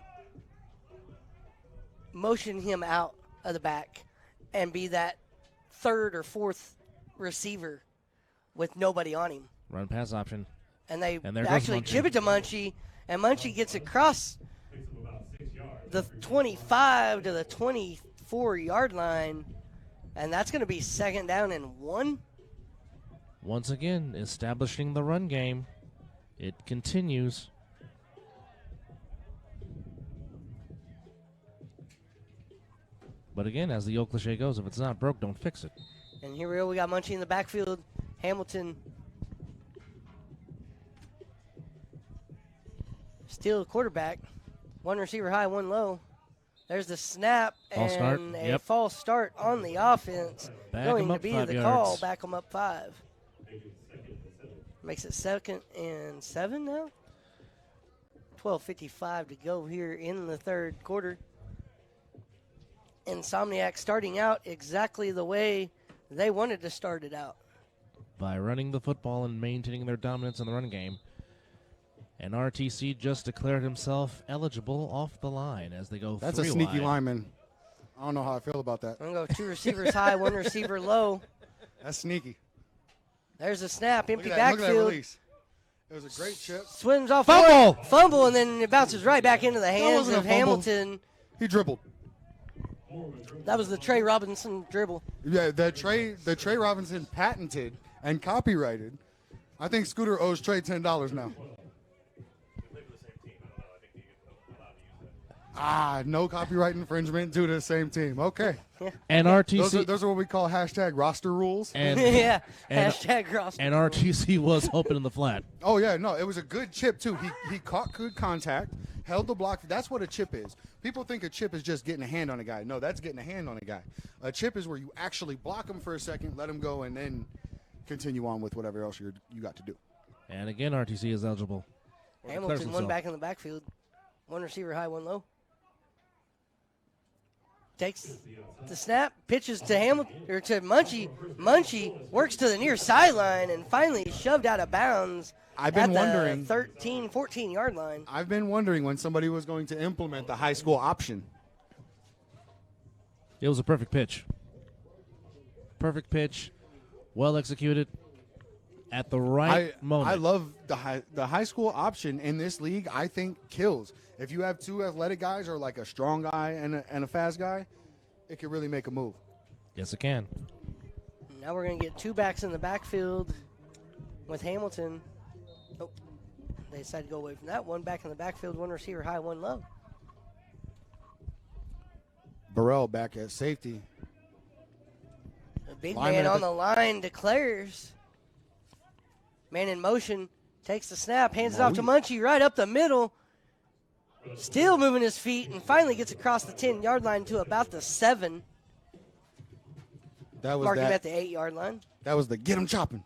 motion him out of the back and be that third or fourth receiver with nobody on him. Run pass option. And they And there goes actually Munchie. chip it to Munchie, and Munchie gets across the 25 to the 24-yard line, and that's going to be second down and 1. Once again, establishing the run game. It continues. But again, as the old cliche goes, if it's not broke, don't fix it. And here we go. We got Munchie in the backfield. Hamilton still a quarterback. One receiver high, one low. There's the snap False and start. a Yep. false start on the offense. Back going him to up be 5 the call. yards. Back them up 5. Makes it 2nd and 7 now. 12:55 to go here in the third quarter. Insomniac starting out exactly the way they wanted to start it out. By running the football and maintaining their dominance in the run game. And RTC just declared himself eligible off the line as they go That's a 3 sneaky wide. lineman. I don't know how I feel about that. I'm going to go 2 receivers high, 1 receiver low. That's sneaky. There's a snap, empty Look at that backfield. release. It was a great chip. Swims off Fumble! forward, fumble, and then it bounces right back into the hands wasn't a of fumble. Hamilton. He dribbled. That was the Trey Robinson dribble. Yeah, the Trey Robinson patented and copyrighted. I think Scooter owes Trey $10 now. No copyright infringement due to the same team. Okay. And RTC Those are what we call hashtag roster rules. and, Yeah, and- hashtag cross. and RTC was open in the flat. Oh, yeah, no, it was a good chip, too. He caught good contact, held the block. That's what a chip is. People think a chip is just getting a hand on a guy. No, that's getting a hand on a guy. A chip is where you actually block him for a second, let him go, and then continue on with whatever else you got to do. And again, RTC is eligible. Or declares Hamilton, 1 himself. back in the backfield. 1 receiver high, 1 low. Takes the snap, pitches to Hamilton or to Munchie. Munchie works to the near sideline and finally shoved out of bounds. I've been at the wondering- 13, 14-yard line. I've been wondering when somebody was going to implement the high school option. It was a perfect pitch. Perfect pitch. Well executed. At the right moment. I love the high school option in this league. I think kills. If you have 2 athletic guys or like a strong guy and a fast guy, it can really make a move. Yes, it can. Now we're going to get 2 backs in the backfield with Hamilton. Oh, they decided to go away from that. 1 back in the backfield, 1 receiver high, 1 low. Burrell back at safety. The big Lineman man at on the- the line declares. Man in motion, takes the snap, hands it off to Munchie right up the middle. Still moving his feet and finally gets across the 10-yard line to about the 7. That was Mark him that. at the 8-yard line. That was the get him chopping.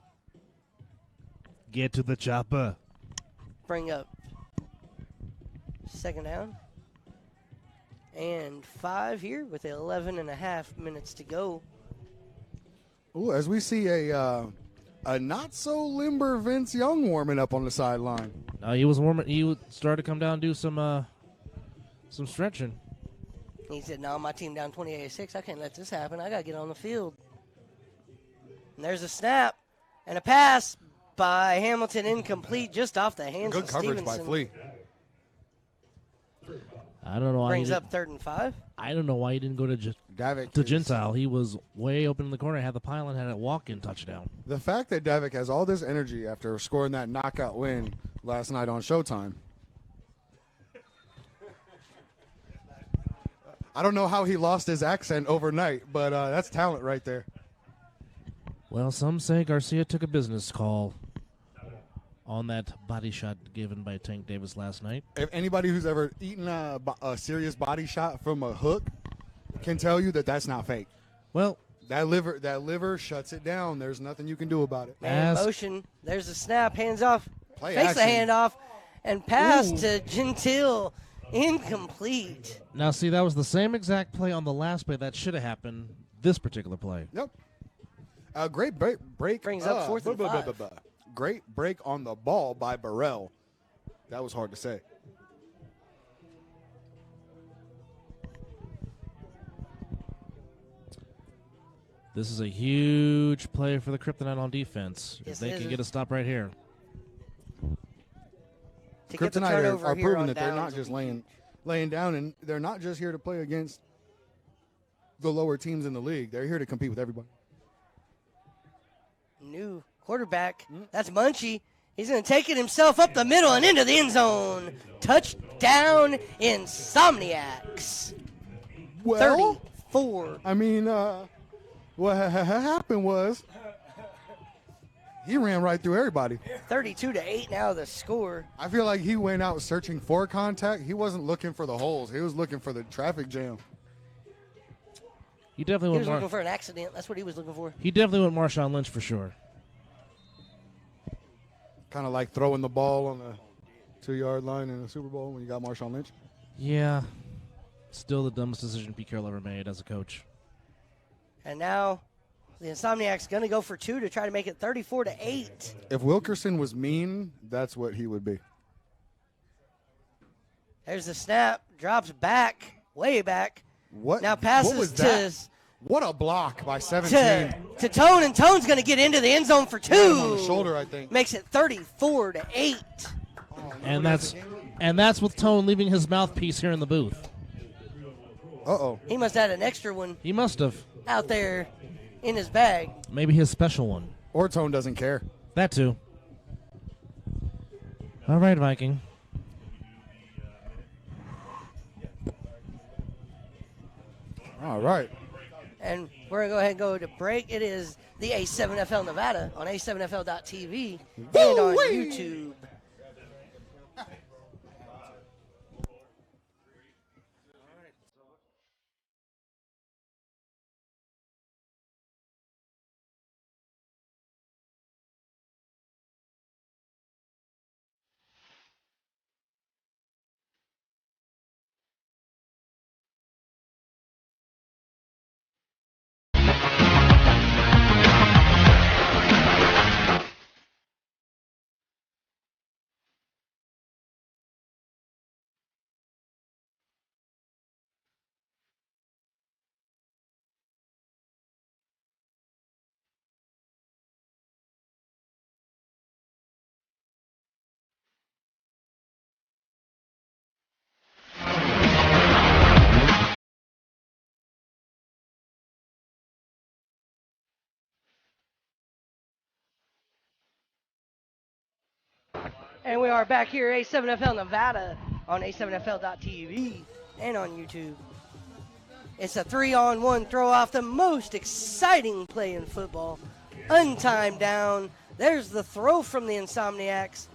Get to the chopper. Bring up 2nd down. And 5 here with 11.5 minutes to go. Ooh, as we see a not so limber Vince Young warming up on the sideline. No, he was warming. He started to come down and do some stretching. He said, no, my team down 28-6. I can't let this happen. I got to get on the field. And there's a snap and a pass by Hamilton, incomplete, just off the hands Good of coverage Stevenson. by Flea. I don't know why Brings he up 3rd and 5. I don't know why he didn't go to Davik to is- Gentile. He was way open in the corner, had the pylon, had a walk-in touchdown. The fact that Davik has all this energy after scoring that knockout win last night on Showtime. I don't know how he lost his accent overnight, but that's talent right there. Well, some say Garcia took a business call on that body shot given by Tank Davis last night. If anybody who's ever eaten a serious body shot from a hook can tell you that that's not fake. Well, That liver shuts it down. There's nothing you can do about it. Man in motion. There's a snap. Hands off. Play Fakes the action. handoff. And pass Ooh. to Gentile. Incomplete. now see, that was the same exact play on the last play that should have happened this particular play. Yep. Great break. Brings up 4th and 5. Great break on the ball by Burrell. That was hard to say. This is a huge play for the Kryptonite on defense. Yes, If they it can is. get a stop right here. To get the Kryptonite turnover are here proving on that they're not downs. just laying down, and they're not just here to play against the lower teams in the league. They're here to compete with everybody. New quarterback. That's Munchie. He's going to take it himself up the middle and into the end zone. Touchdown, Insomniacs. Well, 34. I mean, what happened was he ran right through everybody. 32-8 now the score. I feel like he went out searching for contact. He wasn't looking for the holes. He was looking for the traffic jam. He definitely He went. was looking for an accident. That's what he was looking for. He definitely went Marshawn Lynch for sure. Kind of like throwing the ball on the 2-yard line in the Super Bowl when you got Marshawn Lynch. Yeah. Still the dumbest decision Pete Carroll ever made as a coach. And now the Insomniacs going to go for 2 to try to make it 34-8. If Wilkerson was mean, that's what he would be. There's the snap. Drops back. Way back. What? Now what passes was to that? What a block by 17. to Tone, and Tone's going to get into the end zone for 2. Hit him on the shoulder, I think. Makes it 34-8. And that's with Tone leaving his mouthpiece here in the booth. Uh-oh. He must have had an extra one He must have. out there in his bag. Maybe his special one. Or Tone doesn't care. That too. All right, Viking. All right. And we're going to go ahead and go to break. It is the A7FL Nevada on A7FL.tv and on YouTube. And we are back here, A7FL Nevada, on A7FL.tv and on YouTube. It's a 3-on-1 throw off, the most exciting play in football. Untimed down. There's the throw from the Insomniacs.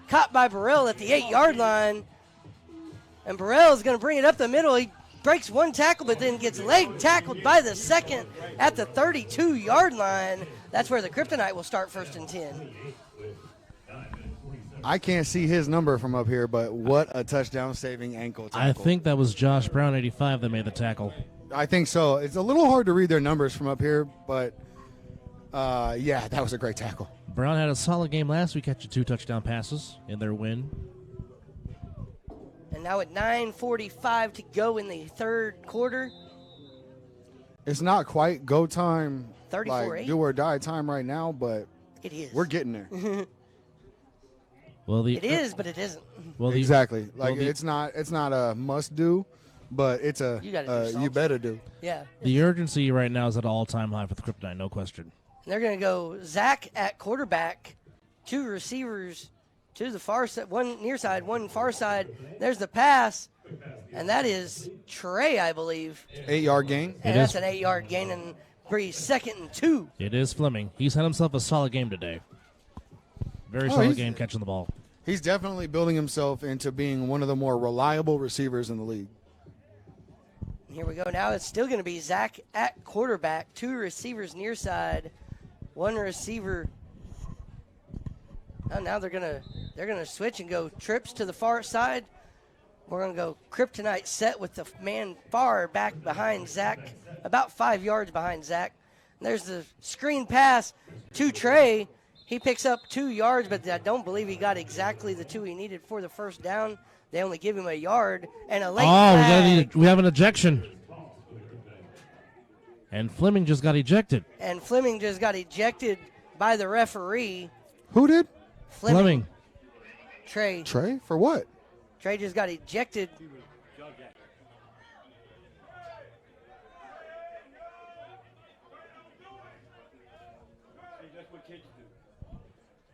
Caught by Burrell at the 8-yard line. And Burrell is going to bring it up the middle. He breaks one tackle, but then gets leg tackled by the second at the 32-yard line. That's where the Kryptonite will start 1st and 10. I can't see his number from up here, but what a touchdown-saving ankle tackle. I think that was Josh Brown, 85, that made the tackle. I think so. It's a little hard to read their numbers from up here, but, yeah, that was a great tackle. Brown had a solid game last week, catching 2 touchdown passes in their win. And now at 9:45 to go in the third quarter. It's not quite go time, 34-8. like do or die time right now, but It is. we're getting there. Well, It is, but it isn't. Well, Exactly. Like well, it's not a must do, but it's a You gotta do you something. better do. Yeah. the urgency right now is at an all-time high for the Kryptonite, no question. They're going to go Zach at quarterback, 2 receivers to the far side, 1 near side, 1 far side. There's the pass, and that is Trey, I believe. 8-yard gain. And It that's is. an 8-yard gain, and Breeze 2nd and 2. It is Fleming. He's had himself a solid game today. Very Oh, solid he's- game catching the ball. He's definitely building himself into being one of the more reliable receivers in the league. Here we go. Now it's still going to be Zach at quarterback, 2 receivers near side, 1 receiver. Oh, now they're gonna switch and go trips to the far side. We're gonna go Kryptonite set with the man far back behind Zach, about 5 yards behind Zach. And there's the screen pass to Trey. He picks up 2 yards, but I don't believe he got exactly the 2 he needed for the first down. They only give him a yard and a late flag. We have an ejection. And Fleming just got ejected. And Fleming just got ejected by the referee. Who did? Fleming. Trey. Trey? For what? Trey just got ejected.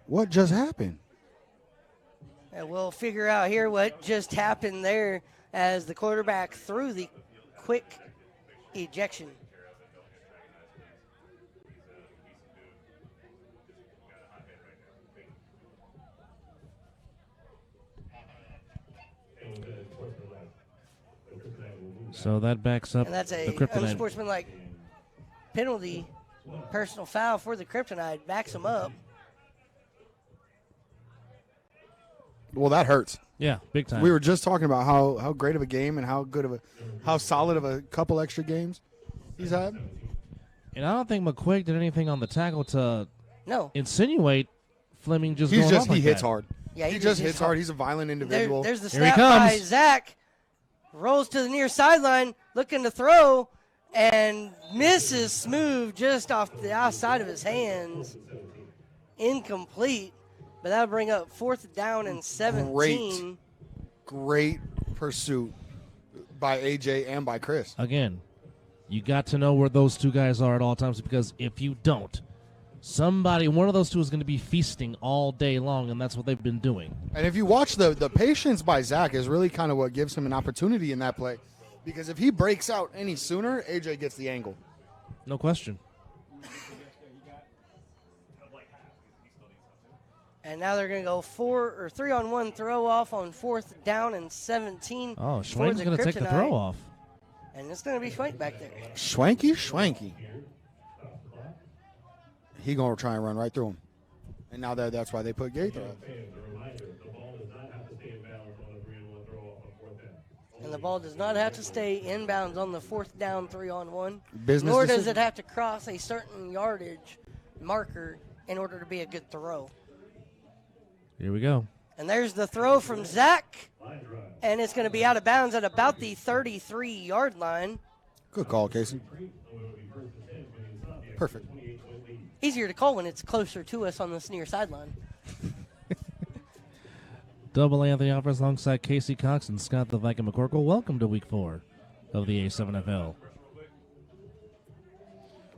What just happened? And we'll figure out here what just happened there as the quarterback threw the quick ejection. So that backs up And that's the a Kryptonite. unsportsmanlike penalty, personal foul for the Kryptonite. Backs him up. Well, that hurts. Yeah, big time. We were just talking about how great of a game and how solid of a couple extra games he's had. And I don't think McQuigg did anything on the tackle to No. insinuate Fleming just He's going just off like he hits that. hard. Yeah, he just hits hard. He's a violent There, individual. there's the Here he snap by comes. Zach. Rolls to the near sideline, looking to throw, and misses smooth just off the outside of his hands. Incomplete, but that'll bring up 4th down and 17. Great pursuit by AJ and by Chris. Again, you got to know where those two guys are at all times, because if you don't, one of those two is going to be feasting all day long, and that's what they've been doing. And if you watch the patience by Zach is really kind of what gives him an opportunity in that play. Because if he breaks out any sooner, AJ gets the angle. No question. And now they're going to go 3-on-1 throw off on 4th down and 17. Oh, for Schwank's the going to take the Kryptonite. throw off. And it's going to be Schwank back there. Schwanky. He going to try and run right through him. And now that's why they put Gaither up. And the ball does not have to stay inbounds on the 4th down 3-on-1. Business Nor does decision. it have to cross a certain yardage marker in order to be a good throw. Here we go. And there's the throw from Zach. And it's going to be out of bounds at about the 33-yard line. Good call, Casey. Perfect. Easier to call when it's closer to us on this near sideline. Double Anthony Alvarez alongside Casey Cox and Scott the Viking McCorkle. Welcome to Week 4 of the A7FL.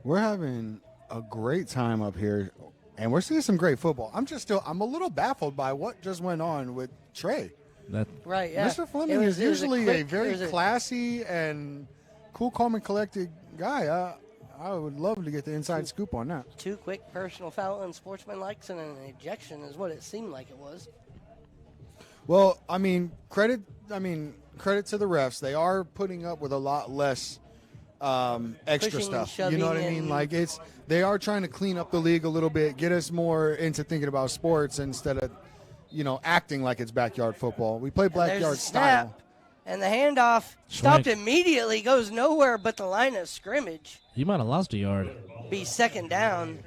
We're having a great time up here, and we're seeing some great football. I'm a little baffled by what just went on with Trey. Right, yeah. Mr. Fleming It is was usually a quick- very it was classy and cool, calm, and collected guy. I would love to get the inside scoop on that. 2 quick personal foul and sportsmanlikes and an ejection is what it seemed like it was. Well, credit to the refs. They are putting up with a lot less extra Pushing, stuff. You know what I shoving, mean? and- Like they are trying to clean up the league a little bit, get us more into thinking about sports instead of, acting like it's backyard football. We play And there's backyard the style. snap, and the handoff stopped immediately, goes nowhere but the line of scrimmage. You might have lost a yard. Be 2nd down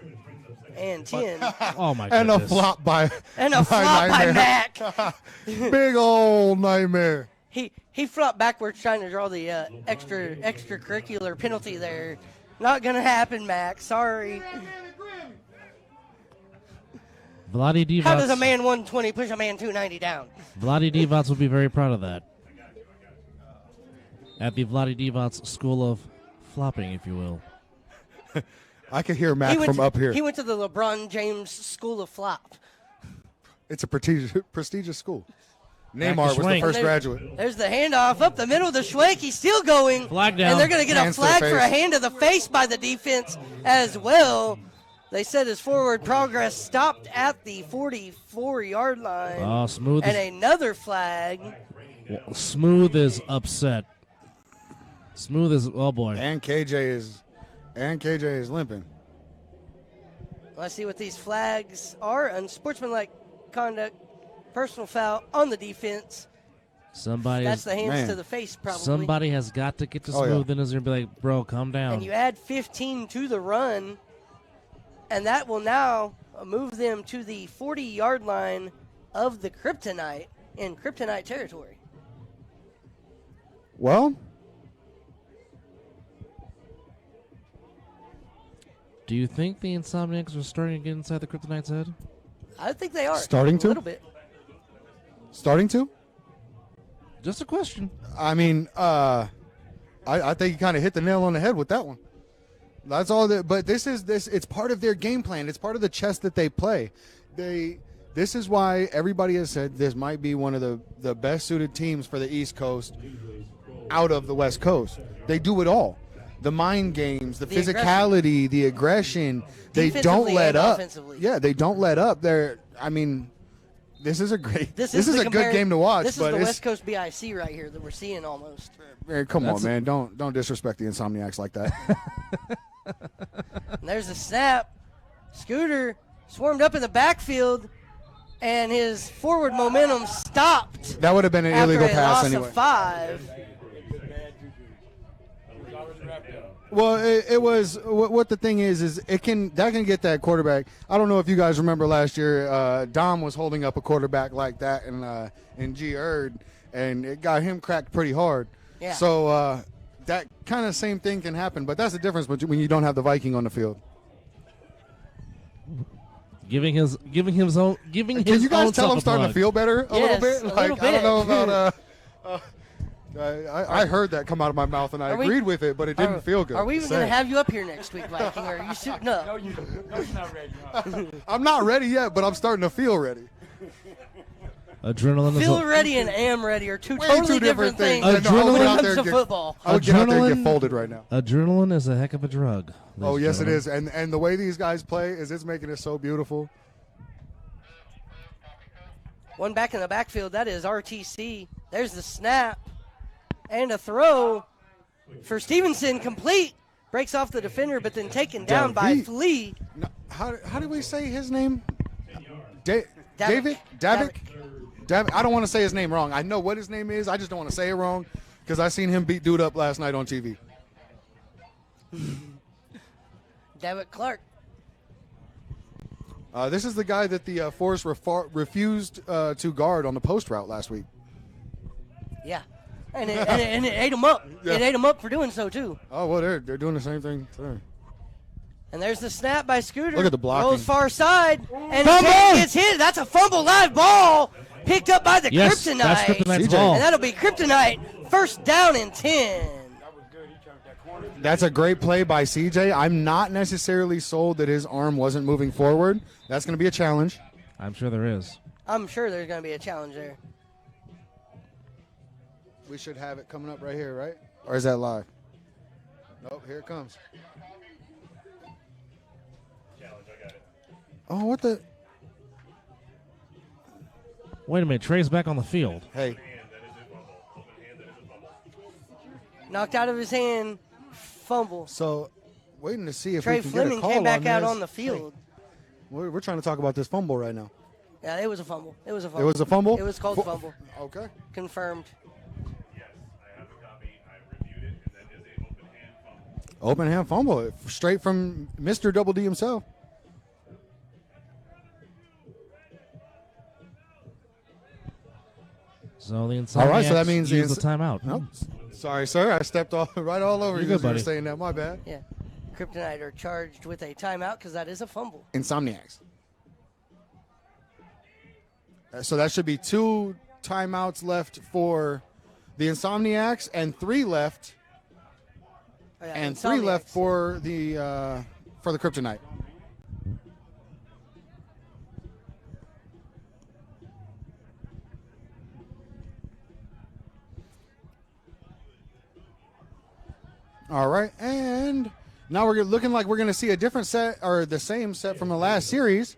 and 10. Oh, my And a goodness. flop by And a flop by Nightmare. Mac. Big old nightmare. He flopped backwards trying to draw the extracurricular penalty there Not going to happen, Max. Sorry. Vladi Divac. How does a man 120 push a man 290 down? Vladi Divac will be very proud of that. At the Vladi Divac School of Flopping, if you will. I could hear Mac from up here. He went to the LeBron James School of Flop. It's a prestigious school. Neymar was the Schwenk. first graduate. There's the handoff up the middle. The Schwenk, he's still going. Flag down. And they're going to get Hands a to the flag for a face. hand to the face by the defense as well. They said his forward progress stopped at the 44-yard line. Oh, Smooth And is, another flag. Smooth is upset. Smooth is, oh boy. And KJ is limping. Let's see what these flags are. Unsportsmanlike conduct, personal foul on the defense. Somebody That's the hands Man. to the face, probably. Somebody has got to get to Oh, yeah. Smooth and is going to be like, bro, calm down. And you add 15 to the run, and that will now move them to the 40-yard line of the Kryptonite in Kryptonite territory. Well, Do you think the Insomniacs are starting to get inside the Kryptonite's head? I think they are. Starting to? A little bit. starting to. Just a question. I mean, I think you kind of hit the nail on the head with that one. That's all that. But this. It's part of their game plan. It's part of the chess that they play. This is why everybody has said this might be one of the best suited teams for the East Coast out of the West Coast. They do it all. The mind games, the physicality, the aggression. They don't let up. Offensively. Yeah, they don't let up. This is a great. This is the a good game to watch. This is but the it's, West Coast BIC right here that we're seeing almost. Man, come on, man! Don't disrespect the Insomniacs like that. And there's a snap. Scooter swarmed up in the backfield, and his forward momentum stopped. That would have been an after illegal a pass loss anyway. of 5. Well, it was what the thing is that can get that quarterback. I don't know if you guys remember last year, Dom was holding up a quarterback like that in G Erd, and it got him cracked pretty hard. Yeah. So that kind of same thing can happen, but that's the difference when you don't have the Viking on the field. Giving his Can you guys own tell self I'm a starting to plug. feel better a little Yes, bit? a Like little I don't know bit. about. I heard that come out of my mouth and I Are we- agreed with it, but it didn't feel good. Are we even Say going to it. have you up here next week, Viking? Or are you suiting up? No, you're not ready. Huh? I'm not ready yet, but I'm starting to feel ready. Adrenaline is Feel a, ready and am ready are two Way totally too different things things. I know, I would when get it out comes there to and get- football. I would get out there and Adrenaline- get folded right now. adrenaline is a heck of a drug. Oh, ladies yes, and it gentlemen. is. And the way these guys play it's making it so beautiful. One back in the backfield, that is RTC. There's the snap and a throw for Stevenson, complete. Breaks off the defender, but then taken down by David. Flea. No, how did we say his name? Davick. David? Davick? I don't want to say his name wrong. I know what his name is. I just don't want to say it wrong because I seen him beat dude up last night on TV. Davick Clark. This is the guy that the Force refused to guard on the post route last week. Yeah. And it ate him up. Yeah. It ate him up for doing so, too. Oh, well, they're doing the same thing there. And there's the snap by Scooter. Look at the blocking. Rolls far side. And Fumble! it gets hit. That's a fumble live ball. Picked up by the Yes, Kryptonite. that's Kryptonite's CJ. ball. And that'll be Kryptonite. First down and 10. That's a great play by CJ. I'm not necessarily sold that his arm wasn't moving forward. That's going to be a challenge. I'm sure there is. I'm sure there's going to be a challenge there. We should have it coming up right here, right? Or is that live? Nope, here it comes. Challenge, I got it. Oh, what the? Wait a minute. Trey's back on the field. Hey, Hand, that is a fumble. Open hand, that is a fumble. Knocked out of his hand. Fumble. so waiting to see if Trey we can get a Fleming call came back on out this. on the field. We're trying to talk about this fumble right now. Yeah, it was a fumble. It was a It fumble. was a fumble? It was called fumble. Okay. Confirmed. Yes, I have a copy. I reviewed it, and that is a open hand fumble. Open hand fumble. Straight from Mr. Double D himself. So the Insomniacs All right, so that means use the the timeout. Nope. Sorry, sir. I stepped right all over You're you good, as you were buddy. saying that. My bad. Yeah. Kryptonite are charged with a timeout because that is a fumble. Insomniacs. So that should be 2 timeouts left for the Insomniacs and 3 left. Oh, yeah, And 3 left Insomniacs. for the Kryptonite. All right, and now we're looking like we're going to see a different set or the same set from the last series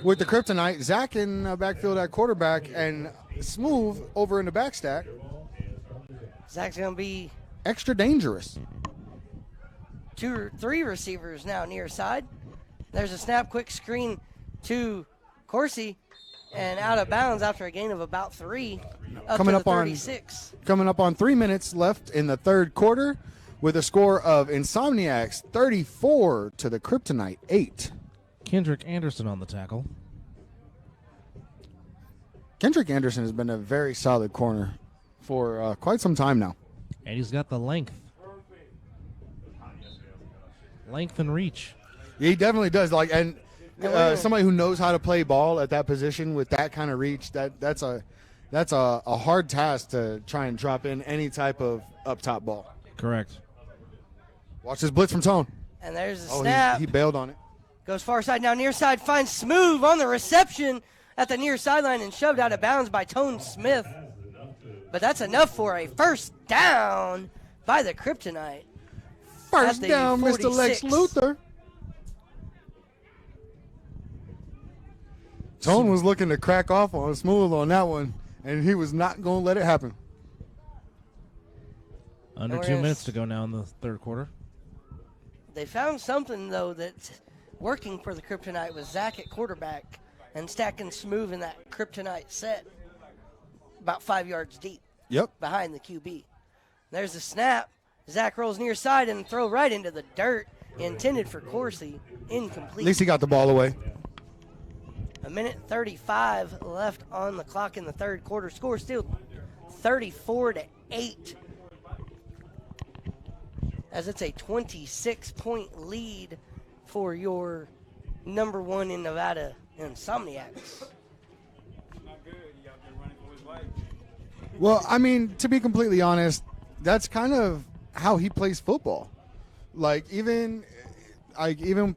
with the Kryptonite. Zach in backfield at quarterback and Smooth over in the backstack. Zach's going to be Extra dangerous. 2 or 3 receivers now near side. There's a snap, quick screen to Corsi, and out of bounds after a gain of about 3. Coming to up the on 36. Coming up on 3 minutes left in the third quarter with a score of Insomniacs 34 to the Kryptonite 8. Kendrick Anderson on the tackle. Kendrick Anderson has been a very solid corner for quite some time now. And he's got the length. Length and reach. He definitely does. And somebody who knows how to play ball at that position with that kind of reach, that's a hard task to try and drop in any type of up top ball. Correct. Watch this blitz from Tone. And there's the snap. He bailed on it. Goes far side, now near side, finds Smooth on the reception at the near sideline and shoved out of bounds by Tone Smith. But that's enough for a first down by the Kryptonite. First the down, Mr. Lex 46. Luthor. Tone was looking to crack off on Smooth on that one, and he was not going to let it happen. Under we're 2 gonna minutes to go now in the third quarter. They found something, though, that's working for the Kryptonite with Zach at quarterback and stacking Smooth in that Kryptonite set about 5 yards deep Yep. behind the QB. There's the snap. Zach rolls near side and throw right into the dirt, intended for Corsi, incomplete. At least he got the ball away. A minute 35 left on the clock in the third quarter. Score still 34-8. As it's a 26-point lead for your number 1 in Nevada, Insomniacs. Well, I mean, to be completely honest, that's kind of how he plays football. Even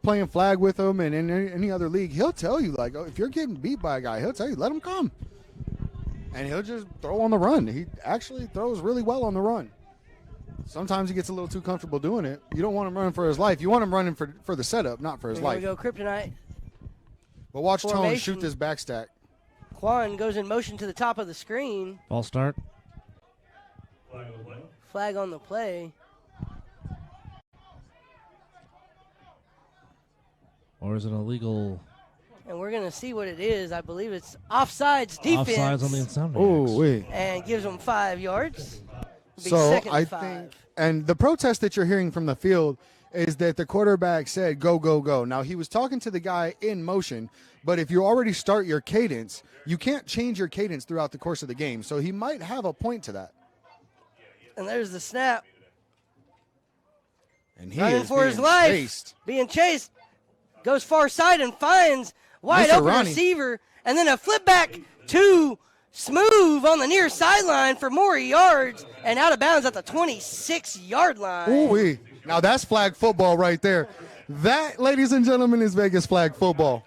playing flag with him and in any other league, he'll tell you, if you're getting beat by a guy, he'll tell you, let him come. And he'll just throw on the run. He actually throws really well on the run. Sometimes he gets a little too comfortable doing it. You don't want him running for his life. You want him running for the setup, not for his Here life. we go, Kryptonite. But watch Tone Formation. shoot this backstack. Quan goes in motion to the top of the screen. False start. Flag on the play. Or is it illegal? And we're going to see what it is. I believe it's offsides defense. Offsides on the Insomniacs. Oh, wait. And gives them 5 yards. Be So second I and 5. think, and the protest that you're hearing from the field is that the quarterback said, go, go, go. Now, he was talking to the guy in motion, but if you already start your cadence, you can't change your cadence throughout the course of the game. So he might have a point to that. And there's the snap. And he Running is for his being life. chased. Being chased. Goes far side and finds wide Mr. open Ronnie. receiver. And then a flip back to Smooth on the near sideline for more yards. And out of bounds at the 26-yard line. Ooh-wee. Now that's flag football right there. That, ladies and gentlemen, is Vegas flag football.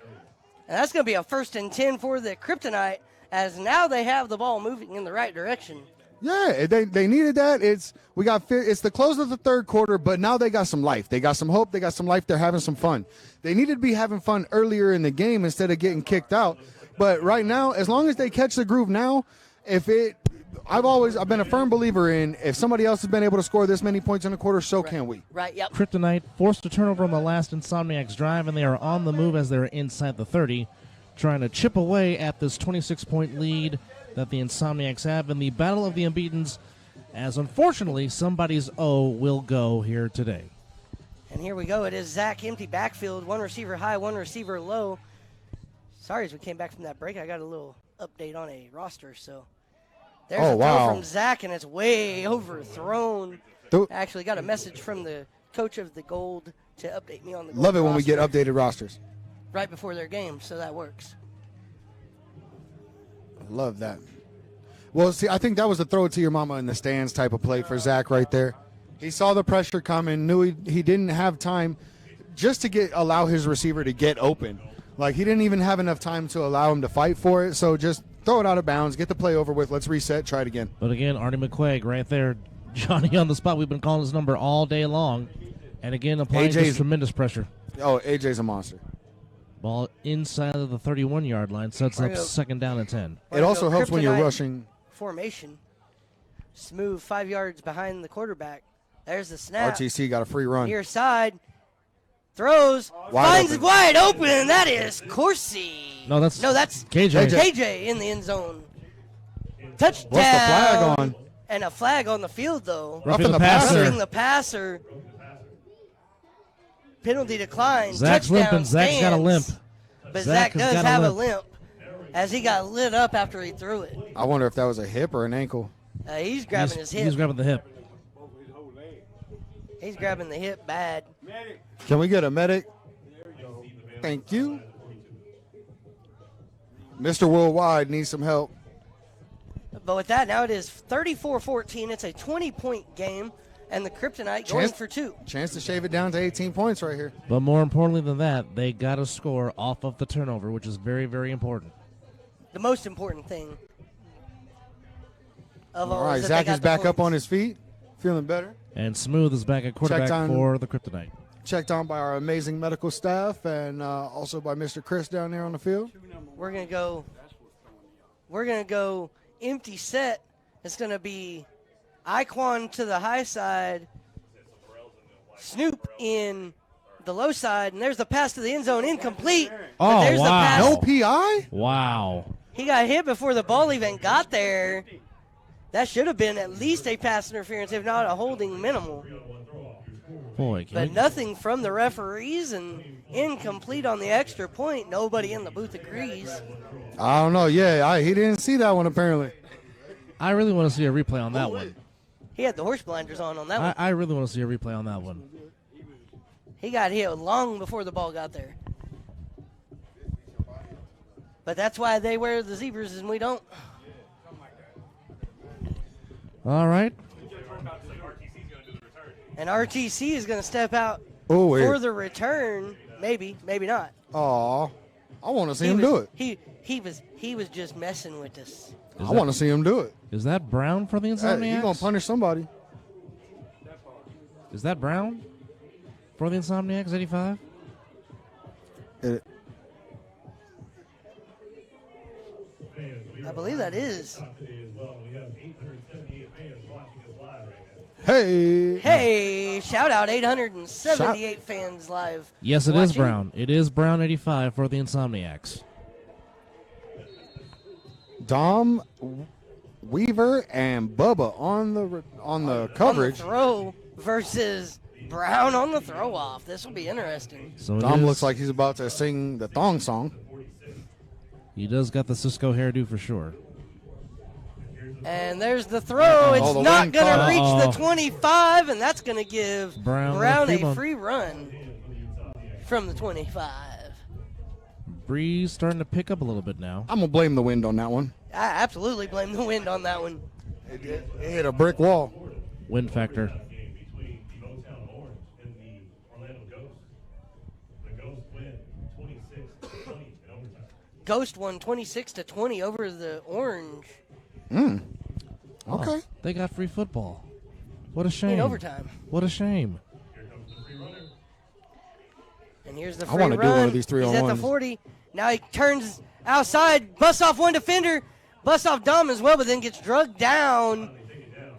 And that's going to be a 1st and 10 for the Kryptonite, as now they have the ball moving in the right direction. Yeah, they needed that. It's the close of the third quarter, but now they got some life. They got some hope. They got some life. They're having some fun. They needed to be having fun earlier in the game instead of getting kicked out. But right now, as long as they catch the groove now, I've been a firm believer in if somebody else has been able to score this many points in a quarter, so can we. Right, yep. Kryptonite forced a turnover on the last Insomniacs drive, and they are on the move as they're inside the 30, trying to chip away at this 26-point lead that the Insomniacs have in the Battle of the Unbeatens, as unfortunately somebody's O will go here today. And here we go. It is Zach, empty backfield, 1 receiver high, 1 receiver low. Sorry, as we came back from that break, I got a little update on a roster. So there's a throw from Zach, and it's way overthrown. Actually got a message from the coach of the Gold to update me on the Love it when we get roster updated rosters. right before their game, so that works. Love that. Well, see, I think that was a throw it to your mama in the stands type of play for Zach right there. He saw the pressure coming, knew he didn't have time just to allow his receiver to get open. Like, he didn't even have enough time to allow him to fight for it, so just throw it out of bounds, get the play over with, let's reset, try it again. But again, Artie McQuaig right there, Johnny on the spot. We've been calling his number all day long. And again, applying just tremendous pressure. Oh, AJ's a monster. Ball inside of the 31-yard line, sets up second down and 10. It also helps when you're rushing. Formation. Smooth 5 yards behind the quarterback. There's the snap. RTC got a free run. Near side. Throws. Finds it wide open, and that is Corsi. No, that's KJ. KJ in the end zone. Touchdown. What's the flag on? And a flag on the field, though. Roughing the passer. Roughing the passer. Penalty decline. Zach's limping. Zach's got a limp. But Zach does have a limp as he got lit up after he threw it. I wonder if that was a hip or an ankle. He's grabbing his hip. He's grabbing the hip. He's grabbing the hip bad. Can we get a medic? Thank you. Mr. Worldwide needs some help. But with that, now it is 34-14. It's a 20-point game, and the Kryptonite going for 2. Chance to shave it down to 18 points right here. But more importantly than that, they got to score off of the turnover, which is very, very important. The most important thing. All right, Zach is back up on his feet, feeling better. And Smooth is back at quarterback for the Kryptonite. Checked on by our amazing medical staff and also by Mr. Chris down there on the field. We're gonna go empty set. It's gonna be Iquan to the high side, Snoop in the low side, and there's the pass to the end zone, incomplete. Oh, there's wow. The pass. No PI? Wow. He got hit before the ball even got there. That should have been at least a pass interference, if not a holding minimal. Boy, but nothing from the referees, and incomplete on the extra point. Nobody in the booth agrees. I don't know. Yeah, he didn't see that one apparently. I really want to see a replay on that one. He had the horse blinders on that one. I really want to see a replay on that one. He got hit long before the ball got there. But that's why they wear the zebras and we don't. All right. And RTC is going to step out for the return. Maybe, maybe not. Aw, I want to see him do it. He was just messing with us. I want to see him do it. Is that Brown for the Insomniacs? He's going to punish somebody. Is that Brown for the Insomniacs, 85? I believe that is. Hey, shout out 878 fans live. Yes, it is Brown. It is Brown 85 for the Insomniacs. Dom, Weaver, and Bubba on the coverage. On the throw versus Brown on the throw off. This will be interesting. So Dom looks like he's about to sing the thong song. He does got the Cisco hairdo for sure. And there's the throw. It's not going to reach the 25, and that's going to give Brown a free run from the 25. Breeze starting to pick up a little bit now. I'm going to blame the wind on that one. I absolutely blame the wind on that one. It hit a brick wall. Wind factor. Ghost won 26-20 over the Orange. Okay. Oh, they got free football. What a shame. In overtime. What a shame. And here's the free run. I want to do one of these 3-on-1s. He's at the 40. Now he turns outside, busts off one defender, busts off Dom as well, but then gets drugged down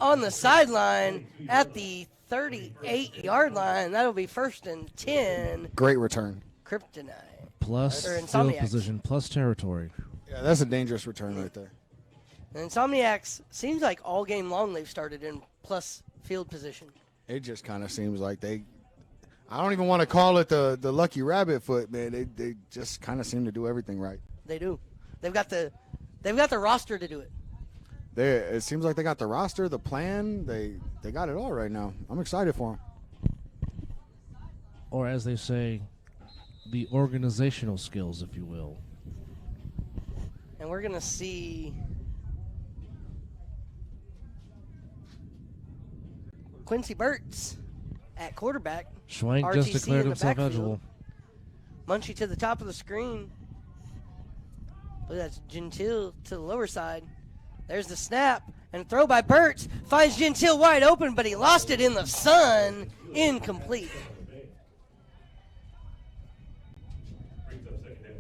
on the sideline at the 38-yard line. That'll be 1st and 10. Great return. Kryptonite. Plus field position, plus territory. Yeah, that's a dangerous return right there. And Insomniacs, seems like all game long they've started in plus field position. It just kind of seems like I don't even want to call it the lucky rabbit foot, man. They just kind of seem to do everything right. They do. They've got the roster to do it. It seems like they got the roster, the plan. They got it all right now. I'm excited for them. or as they say, the organizational skills, if you will. And we're going to see Quincy Burtz at quarterback. Schwank just RTC declared in the himself backfield. eligible. Munchie to the top of the screen. But that's Gentile to the lower side. There's the snap. And throw by Burtz. Finds Gentile wide open, but he lost it in the sun. Incomplete. Brings up second down.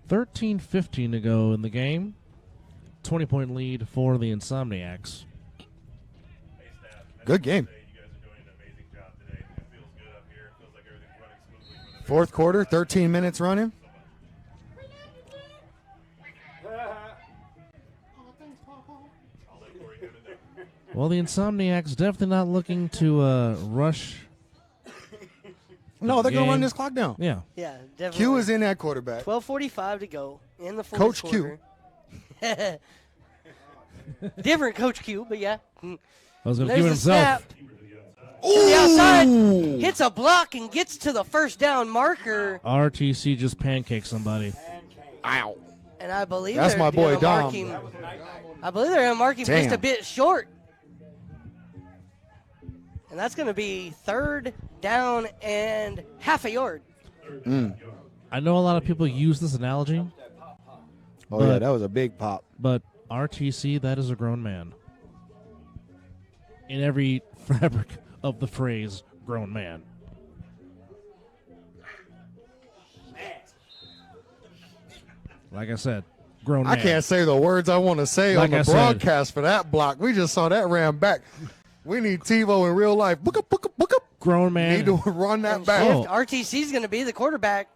13:15 to go in the game. 20-point lead for the Insomniacs. Hey, staff. Good game. You guys are doing an amazing job today. It feels good up here. It feels like everything's running smoothly. For the Fourth quarter, 13 minutes running. I'll let Corey go today. Well, the Insomniacs definitely not looking to rush. No, they're going to run Game. this clock down. Yeah. Yeah, definitely. Q is in at quarterback. 12:45 to go in the fourth Coach Q. quarter. Different Coach Q, but yeah. I was going to There's give it the himself. snap. To the outside, hits a block and gets to the first down marker. RTC just pancaked somebody. Ow. And I believe That's they're my boy, gonna Dom. mark him. I believe they're going to mark him just Damn. a bit short. And that's going to be third down and half a yard. I know a lot of people use this analogy, Oh, yeah, But- that was a big pop. but RTC, that is a grown man. In every fabric of the phrase, grown man. Like I said, grown man. I can't say the words I want to say Like on I the said. broadcast for that block. We just saw that ran back. We need TiVo in real life. Book up, book up, book up. Grown man. Need to run that And back. Oh. RTC's going to be the quarterback.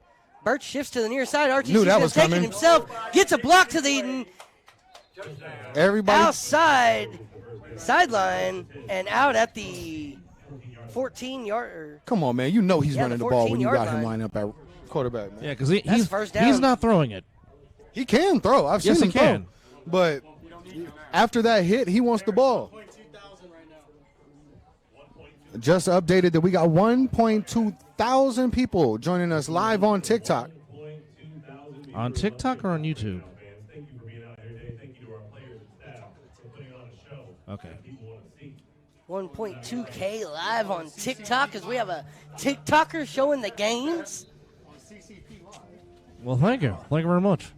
Burt shifts to the near side. RTC's Knew that going to was take it coming. himself. Gets a block to the Everybody. outside sideline and out at the 14-yard. Come on, man. You know he's Yeah, running the the ball when you 14-yard got him line. lined up at quarterback, man. Yeah, because That's he's first down. he's not throwing it. He can throw. I've Yes, seen he him can. throw. But after that hit, he wants the ball. Just updated that we got 1.2 thousand people joining us live on TikTok. On TikTok or on YouTube? Thank you for being out here today. Thank you to our players and staff for putting on a show. Okay. People want to see. 1.2K live on TikTok as we have a TikToker showing the games. Well, thank you. Thank you very much.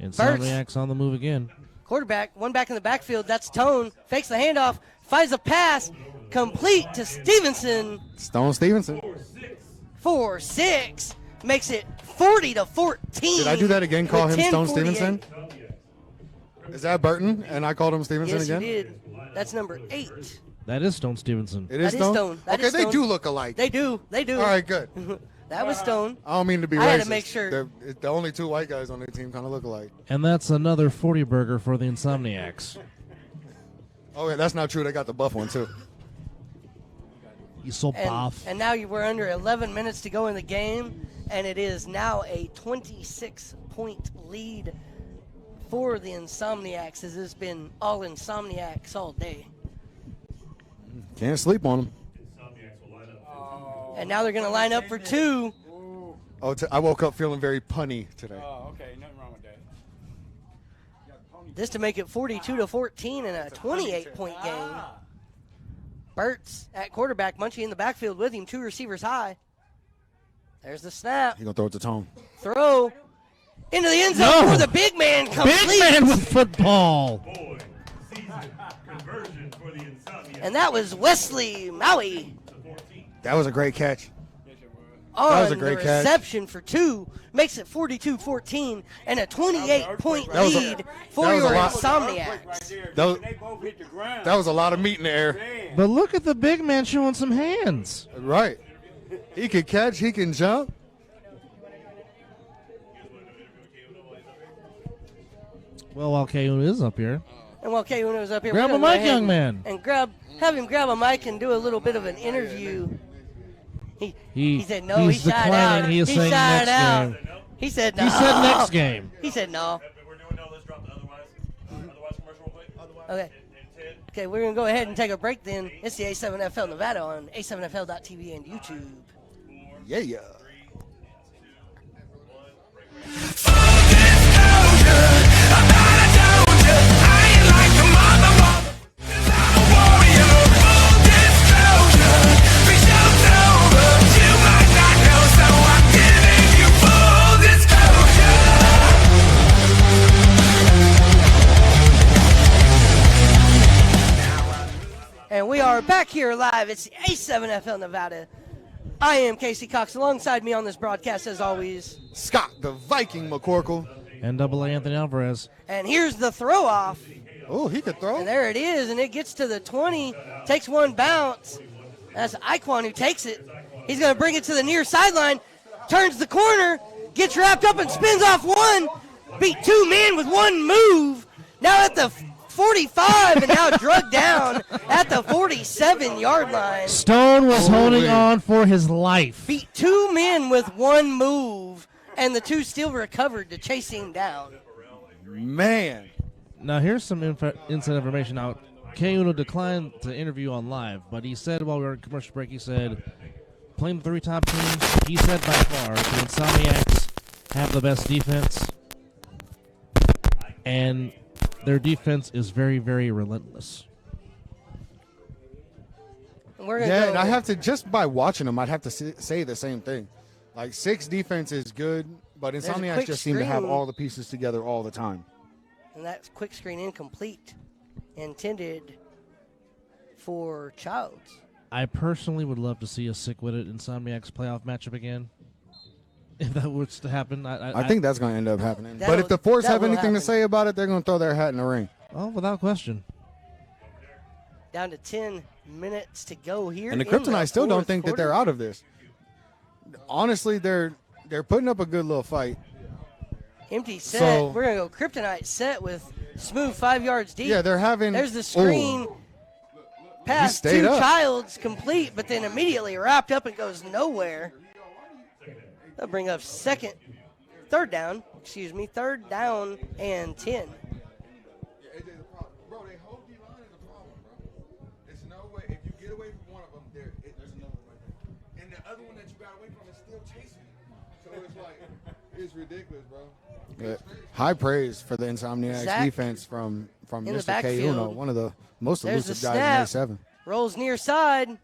Insomniacs on the move again. Quarterback, one back in the backfield. That's Tone. Fakes the handoff. Finds a pass. Complete to Stevenson. Stone Stevenson. 4-6. Makes it 40-14. Did I do that again? Call with him Stone 10:48. Stevenson? Is that Burton? And I called him Stevenson Yes, you again? did. That's number 8. That is Stone Stevenson. It is That is Stone? Stone. That Okay, is they Stone. do look alike. They do. They do. All right, good. That was Stone. I don't mean to be I racist. had to make sure. The only two white guys on their team kind of look alike. And that's another 40 burger for the Insomniacs. Oh, yeah, that's not true. They got the buff one, too. He's so buff. And now we're under 11 minutes to go in the game, and it is now a 26-point lead for the Insomniacs, as it's been all Insomniacs all day. Can't sleep on them. Insomniacs will line up. And now they're going to line up for two. Oh, I woke up feeling very punny today. Oh, okay, nothing wrong with that. This to make it 42-14 in a 28-point game. Burtz at quarterback, Munchie in the backfield with him, 2 receivers high. There's the snap. He's going to throw it to Tone. Throw into the end zone No. for the big man. Complete. Big man with football. Boy, season conversion for the Insomniacs. And that was Wesley Maui To 14. That was a great catch. Yes, it was. on was a great the catch. reception for 2. Makes it 42-14 and a 28-point That was a- lead for that was a your lot. Insomniacs. Right there. That was- When they both hit the ground. That was a lot of meat in the air. Man. But look at the big man showing some hands. Right. He can catch. He can jump. Well, while Kayun is up here, And while Kay Uno was up here, Grab we're a gonna go mic, ahead young man. And have him grab a mic and do a little bit of an interview. He said no. he's He shied declining. out. He is saying shied next out. game. He said no. He said next game. He said no. If we're doing no, let's drop the otherwise. Otherwise commercial real quick. Okay. In 10, Okay, we're going to go ahead and take a break then. It's the A7FL Nevada on A7FL.tv and YouTube. Yeah. And we are back here live. It's the A7FL Nevada. I am Casey Cox. Alongside me on this broadcast, as always, Scott the Viking McCorkle. And AA Anthony Alvarez. and here's the throw off. Oh, he could throw. And there it is, and it gets to the 20, takes one bounce. That's Iquan who takes it. He's going to bring it to the near sideline, turns the corner, gets wrapped up and spins off one, beat two men with one move. Now at the 45 and now drugged down at the 47-yard line. Stone was holding on for his life. Beat two men with one move, and the two still recovered to chase him down. Man. Now, here's some inside information out. Kei Uno declined to interview on live, but he said while we were in commercial break, he said, playing the three top teams, he said by far, the Insomniacs have the best defense, and their defense is very, very relentless. We're gonna Yeah, go. and I have to, just by watching them, I'd have to say the same thing. Like, 6 defense is good, but a Insomniacs quick just seem to have screen. all the pieces together all the time. And that quick screen incomplete, intended for Childs. I personally would love to see a sick-witted Insomniacs playoff matchup again. If that was to happen, I think that's going to end up happening. That But will- if the Force that have will anything happen. to say about it, they're going to throw their hat in the ring. Oh, without question. Down to 10 minutes to go here. And the in Kryptonite still don't fourth think that quarter. they're out of this. Honestly, they're putting up a good little fight. Empty set. So- We're going to go Kryptonite set with smooth 5 yards deep. Yeah, they're having. There's the screen. Ooh. Pass stayed to up. Childs complete, but then immediately wrapped up and goes nowhere. They'll bring up third down and 10. Bro, they hold the line is a problem, bro. There's no way. If you get away from one of them, there's another one right there. And the other one that you got away from is still chasing you. So it's like, it's ridiculous, bro. High praise for the Insomniacs Zach defense from in the Mr. K. backfield. Uno, one of the most There's elusive the guys in snap. A7. Rolls near side.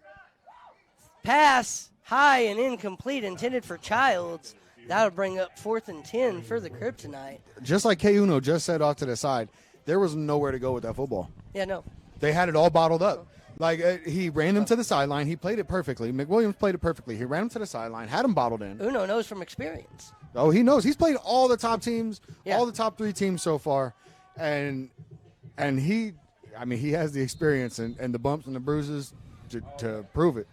Pass high and incomplete, intended for Childs. That'll bring up 4th and 10 for the Kryptonite. Just like K. Uno just said off to the side, there was nowhere to go with that football. Yeah, no. They had it all bottled up. Like, he ran him to the sideline. He played it perfectly. McWilliams played it perfectly. He ran him to the sideline, had him bottled in. Uno knows from experience. Oh, he knows. He's played all the top teams, Yeah. all the top 3 teams so far. And he has the experience and the bumps and the bruises to prove it.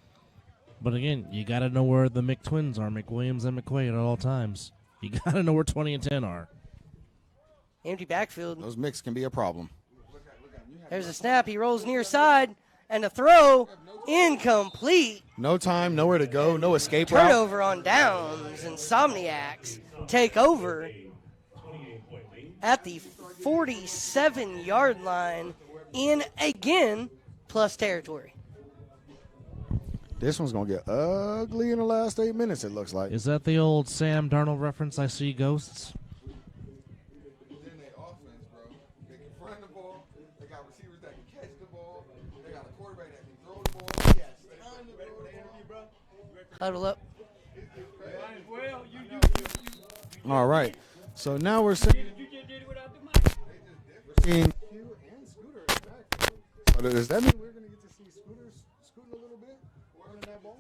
But again, you got to know where the McTwins are, McWilliams and McQuaid at all times. You got to know where 20 and 10 are. Empty backfield. Those mix can be a problem. There's a snap. He rolls near side. And a throw. Incomplete. No time, nowhere to go, no escape route. Turnover on downs. Insomniacs take over at the 47-yard line in, again, plus territory. This one's going to get ugly in the last 8 minutes, it looks like. Is that the old Sam Darnold reference, I see ghosts? Then they offense, bro. They can run the ball. They got receivers that can catch the ball. They got a quarterback that can throw the ball. Yes, time to throw the ball. Huddle up. All right. So now we're seeing Q and Scooter in the backfield. So does that mean we're going to get to see Scooter scooting a little bit? Running that ball?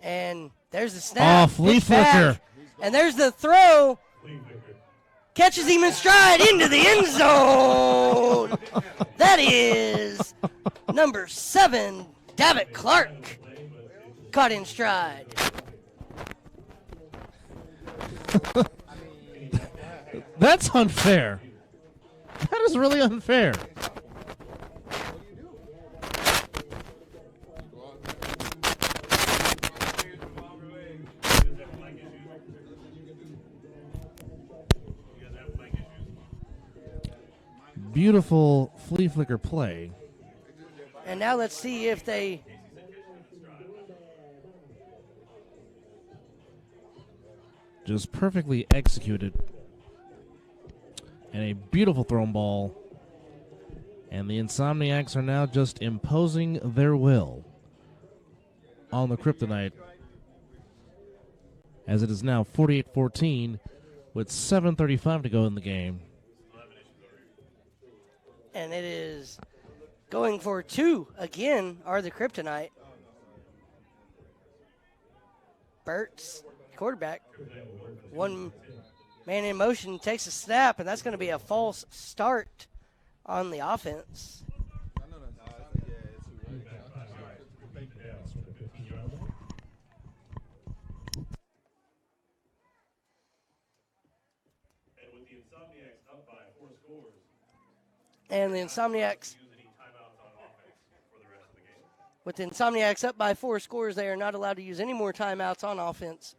And there's the snap. Oh, flea Pitch back. flicker. And there's the throw. Catches him in stride into the end zone. That is number 7, Davitt Clark. Caught in stride. That's unfair. That is really unfair. beautiful flea flicker play. And now let's see if they... Just perfectly executed. And a beautiful thrown ball. And the Insomniacs are now just imposing their will on the Kryptonite, as it is now 48-14 with 7:35 to go in the game. And it is going for 2 again, are the Kryptonite. Burt's quarterback. One man in motion takes a snap, and that's going to be a false start on the offense. And the Insomniacs, with the Insomniacs up by 4 scores, they are not allowed to use any more timeouts on offense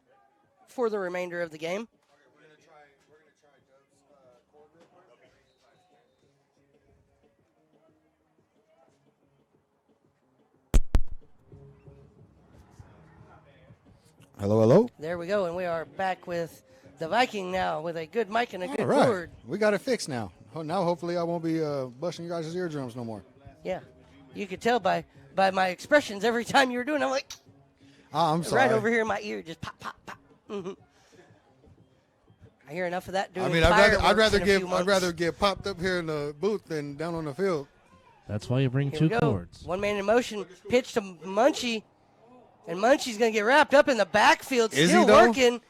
for the remainder of the game. Hello, hello. There we go, and we are back with the Viking now with a good mic and a good All right. cord. We got it fixed now. Now, hopefully, I won't be busting your guys' eardrums no more. Yeah, you could tell by my expressions every time you were doing it. I'm like, I'm sorry. right over here in my ear, just pop, pop, pop. Mm-hmm. I hear enough of that doing I mean, I'd rather get popped up here in the booth than down on the field. That's why you bring Here 2 we go. cords. One man in motion, pitch to Munchie, and Munchie's going to get wrapped up in the backfield, Is still he, though? working,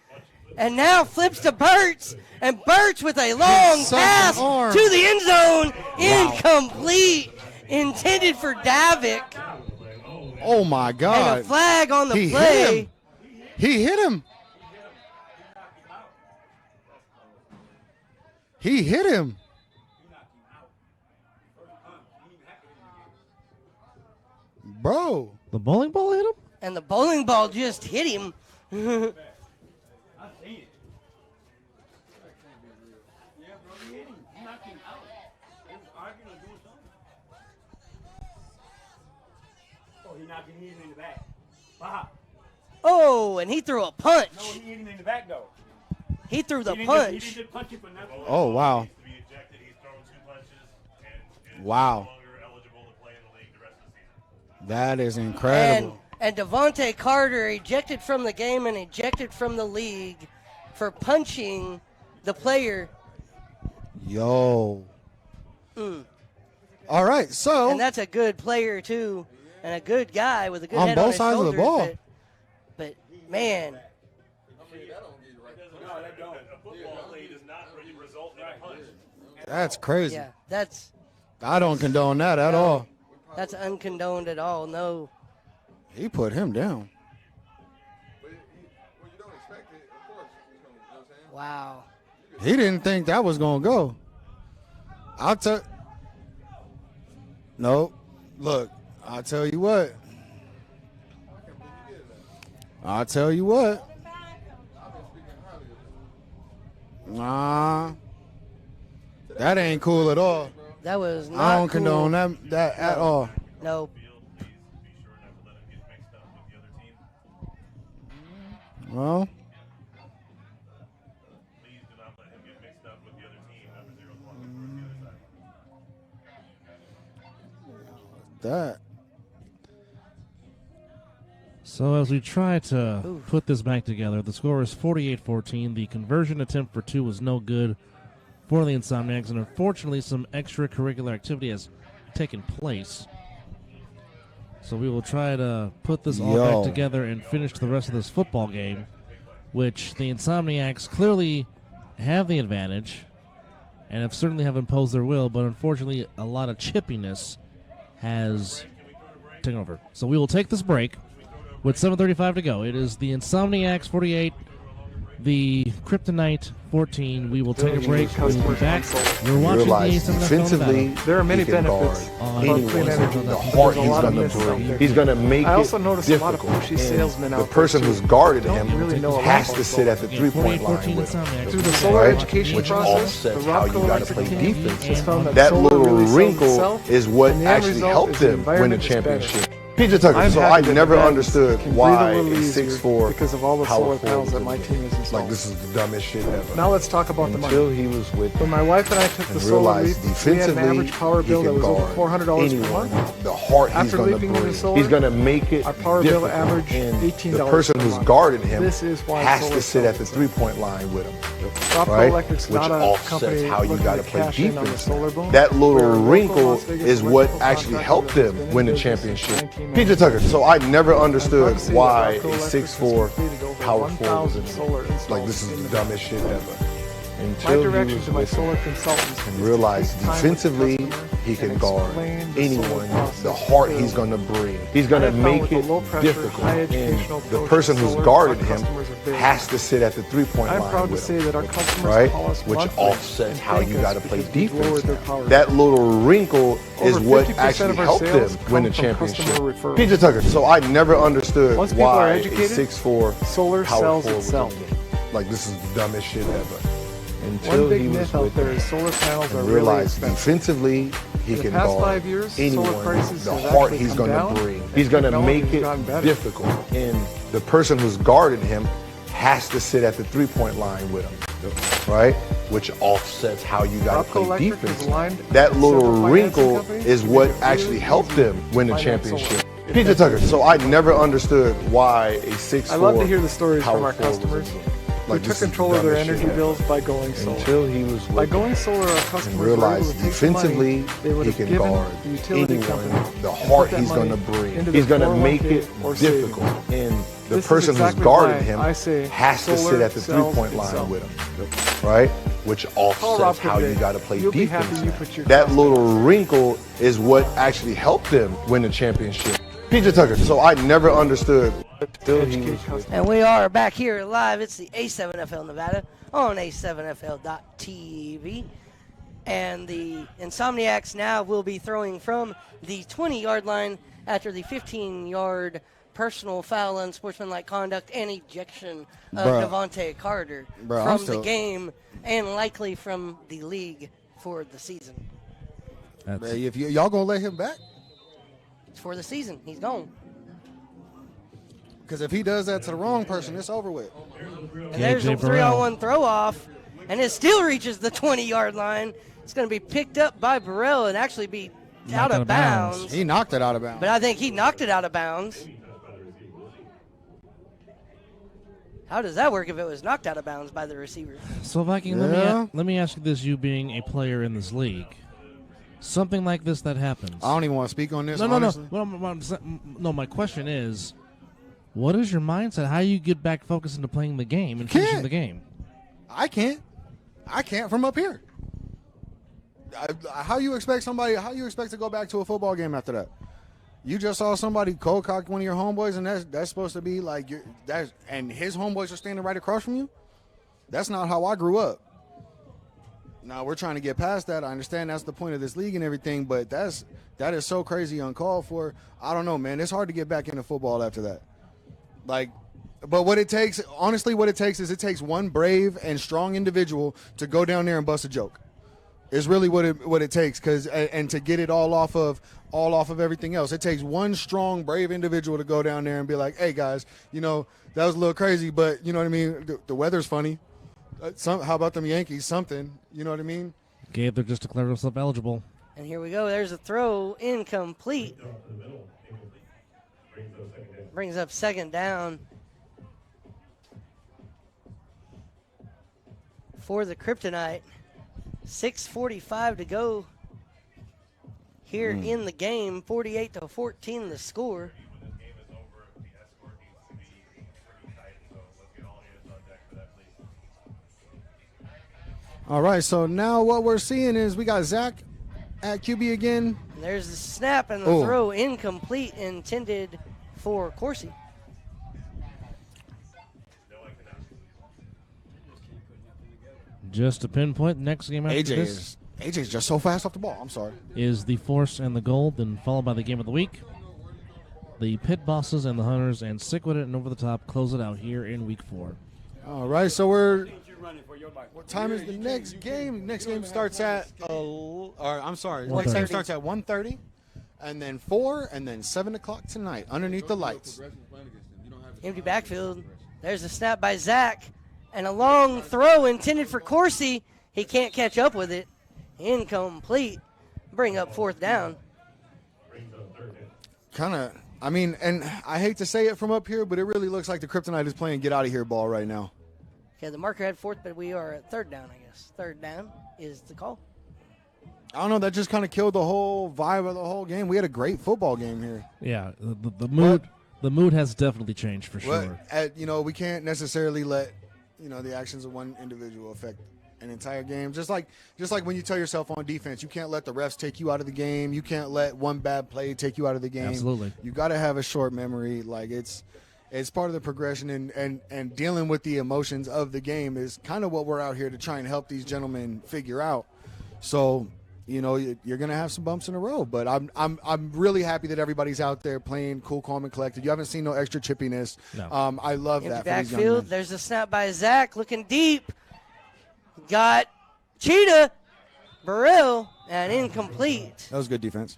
and now flips to Burtz, and Burtz with a long such an pass arm. to the end zone, incomplete, intended for Davik, Oh, my and God. a flag on the He play. hit him. He hit him. He hit him. Bro. The bowling ball hit him? And the bowling ball just hit him. I seen it. Yeah, bro, he hit him. He knocked him out. They was arguing or doing something. Oh, he knocked him in the back. Wow. Oh, and he threw a punch. No, he hit him in the back, though. He threw the He didn't punch. just punch him for nothing. Oh, wow. To be ejected, he's thrown 2 punches and is Wow. no longer eligible to play in the league the rest of the season. That is incredible. And Devontae Carter ejected from the game and ejected from the league for punching the player. Yo. All right, so And that's a good player, too, and a good guy with a good On head both on his sides of the shoulders, ball. But man, A football play does not really result in a punch. that's crazy. yeah, that's I don't condone that at all. uncondoned at all. No. He put him down. Wow. He didn't think that was going to go. I'll tell. No. Look, I'll tell you what. Nah. That ain't cool at all. That was not I don't cool. condone that at all. No. Be sure not to let him get mixed up with the other team. Well, Please do not let him get mixed up with the other team after 0-1 towards the other side. that. So as we try to put this back together, the score is 48-14. The conversion attempt for 2 was no good for the Insomniacs, and unfortunately some extracurricular activity has taken place. So we will try to put this all Yo. back together and finish the rest of this football game, which the Insomniacs clearly have the advantage and have certainly have imposed their will, but unfortunately a lot of chippiness has taken over. So we will take this break with 7:35 to go. It is the Insomniacs 48, the Kryptonite 14. We will take a break. We will be back. You're watching the Realize A7FL defensively, Nevada. There are many he can benefits guard about anyone. clean energy. The heart There's a he's lot of going to myths out bring. there. He's going to make I also it noticed a lot of difficult. pushy And salesmen out the there, person too. who's guarding Don't him really know a lot has about to sit at the Game three-point 48-14 line with him. Insomniacs. Through the solar Right? education Which process, the offsets how you Rockco got to Electric play team defense. has found That solar little really sells wrinkle itself, is what and the end actually result helped is the him win the environment is better. championship. PJ Tucker, I'm so I happy that never the fans understood can why breathe a a little easier 6'4" because of all the power solar forward panels that was my team has installed. like, this is the dumbest shit ever. Now let's talk about the Until money. he was with When my wife and I took the and solar realized leap, we had an defensively average power he bill that can was over guard $400 per anyone. month. The heart he's After going to leaping into bring. solar, He's going to make it our power bill difficult. averaged And $18 the person per who's month. guarding him This is why has solar to sit at the sells. three-point line with him. Rockco Right? Electric's Which not a offsets company how you looking got to to play cash in on the defense. solar boom. That We're a little local wrinkle Las Vegas is what electrical actually contractor helped that's him been in win the business championship. since PJ Tucker, so I never I'm understood proud to say that why Rockco a Electric has 6'4" completed over power forward 1,000 was solar like, installs this is in the the dumbest shit ever. My Until he direction was to my with him solar consultants is and to realized take time with the defensively customer he can and guard explain the solar anyone. process The heart clearly. he's going to bring. He's going I to have found make with the it low-pressure, difficult. high And educational the approach person to who's solar, guarding our him customers are big. has to sit at the three-point I'm line proud to with say him. that our customers Right? call us Which monthly offsets and how thank you us got to play because we've defense. lowered their now. power That little wrinkle is Over what 50% actually of our helped sales him win the come from championship. customer referrals. PJ Tucker, so I never understood Once people are why a educated, 6'4" solar power sells forward was itself. like, this is the dumbest shit ever. Until One big he was myth out with there him is solar panels are and really realized expensive. defensively he In the can past guard 5 years, solar anyone. prices The have heart actually he's come going down, to bring. and He's going to technology make has it gotten better. difficult. And the person who's guarding him has to sit at the three-point line with him. Right? Which offsets how you got to Rockco play Electric defense. is aligned That with little several financing wrinkle companies is to what make it actually really helped easy him win the to finance solar. championship. PJ Tucker, so I never understood why a 6'4" I love to hear the stories from power our forward was customers like, who this took is the control of their dumbest energy shit ever. bills by going solar. Until he was By with him going solar, our and customers were able realized to take the money defensively they would he have can given guard the utility anyone. company The and heart put that he's going to money bring. into He's their going to make 401k it or savings. difficult. And the This is person exactly who's guarding why him I say has to solar sit at the sells three-point line itself. with him. Right? Which Call Rob offsets how you today. got to play You'll be defense. happy you now. put your That trust little in us. wrinkle is what actually helped him win the championship. PJ Tucker, so I never understood. Still he was with And we are back here live. It's the A7FL Nevada on A7FL.tv. And the Insomniacs now will be throwing from the 20-yard line after the 15-yard personal foul, unsportsmanlike conduct, and ejection of Bruh. Devontae Carter Bruh, I'm from the still- game and likely from the league for the season. That's, Hey, if y'all gonna let him back, It's for the season. He's gone. because if he does that to the wrong person, it's over with. And there's a KJ Burrell. 3-on-1 throw off, and it still reaches the 20-yard line. It's going to be picked up by Burrell and actually be out of bounds. He knocked it out of bounds. But I think he knocked it out of bounds. How does that work if it was knocked out of bounds by the receiver? So Viking, Yeah. let me ask you this: you being a player in this league, something like this that happens. I don't even want to speak on this. No. honestly. No, my question is, what is your mindset? How you get back focused into playing the game and finishing Can't. the game? I can't from up here. How you expect to go back to a football game after that? You just saw somebody cold cock one of your homeboys, and that's supposed to be like and his homeboys are standing right across from you. That's not how I grew up. Now we're trying to get past that. I understand that's the point of this league and everything, but that is so crazy uncalled for. I don't know, man. It's hard to get back into football after that. Like, but what it takes is one brave and strong individual to go down there and bust a joke. Is really what it takes, and to get it all off of everything else. It takes one strong, brave individual to go down there and be like, "Hey guys, that was a little crazy, but you know what I mean. The weather's funny. How about them Yankees? Something, you know what I mean." Gabe, they're just declared himself eligible. And here we go. There's a throw incomplete. Brings up second down for the Kryptonite. 6:45 to go here in the game. 48-14 the score. All right, so now what we're seeing is we got Zach at QB again. And there's the snap and the Oh. throw incomplete, intended for Corsi. Just to pinpoint, the next game after AJ's just so fast off the ball. I'm sorry. is the Force and the Gold, then followed by the game of the week. The Pit Bosses and the Hunters, and Sick With It and Over the Top close it out here in week 4. All right, so we're. What time is the next game? Next game starts at. I'm sorry. Next game starts at 1:30, and then 4, and then 7 o'clock tonight underneath the lights. Empty backfield. There's a snap by Zach, and a long throw intended for Corsi. He can't catch up with it. Incomplete. Bring up 4th down. Kind of. I mean, and I hate to say it from up here, but it really looks like the Kryptonite is playing get out of here ball right now. Okay, the marker had 4th, but we are at 3rd down, I guess. 3rd down is the call. I don't know. That just kind of killed the whole vibe of the whole game. We had a great football game here. Yeah, the mood has definitely changed for sure. We can't necessarily let the actions of one individual affect an entire game. Just like when you tell yourself on defense, you can't let the refs take you out of the game. You can't let one bad play take you out of the game. Absolutely. You got to have a short memory. Like it's part of the progression, and dealing with the emotions of the game is kind of what we're out here to try and help these gentlemen figure out. So, you're gonna have some bumps in the road, but I'm really happy that everybody's out there playing cool, calm, and collected. You haven't seen no extra chippiness. No. I love that. For these young Backfield. men. There's a snap by Zach, looking deep. Got Cheetah, Burrell, and incomplete That was good defense.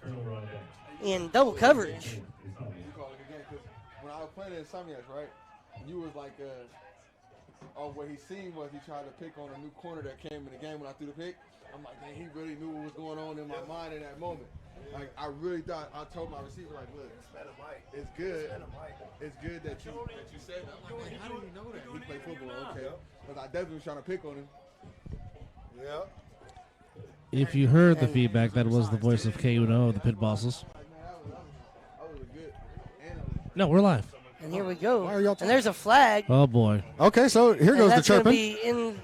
in double coverage. When I was playing in Insomniacs, right, you was like, what he seen was he tried to pick on a new corner that came in the game when I threw the pick. I'm like, man, he really knew what was going on in my mind in that moment. Like, I really thought, I told my receiver, like, look, it's good. It's good that you said that. I'm like, man, how did he know that? He played football, okay. Because I definitely was trying to pick on him. Yeah. If you heard the feedback, that was the voice of K-Uno of the Pit Bosses. No, we're live. And here we go. Why are y'all And there's a flag. Oh, boy. Okay, so here And goes the that's going to chirping. be in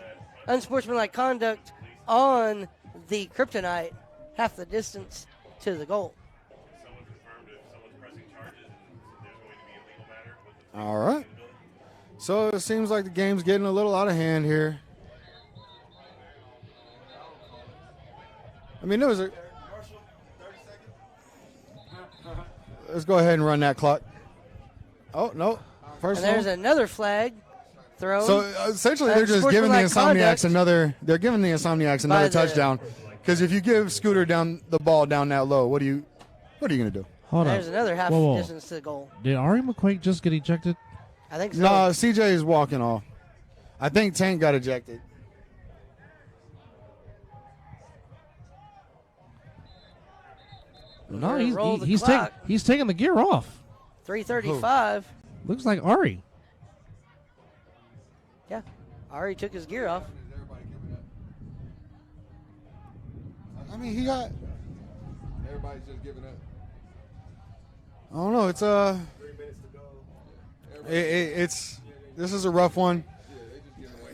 unsportsmanlike conduct on the Kryptonite, half the distance to the goal. Someone confirmed if someone's pressing charges, there's going to be a legal matter with the All right. So it seems like the game's getting a little out of hand here. I mean, there was a. Let's go ahead and run that clock. Oh, no. First And there's one. another flag thrown. So essentially, they're just giving the Unsportsmanlike Insomniacs conduct another. They're giving the Insomniacs by another the- touchdown. Because if you give Scooter down the ball down that low, what are you gonna do? Hold There's on. another half Whoa. distance to the goal. Did Ari McQuake just get ejected? I think so. No, CJ is walking off. I think Tank got ejected. No, gonna roll the clock. he's taking the gear off. 3:35. Looks like Ari. Yeah. Ari took his gear off. I mean, he got. Everybody's just giving up. I don't know. It's 3 minutes to go. It's this is a rough one.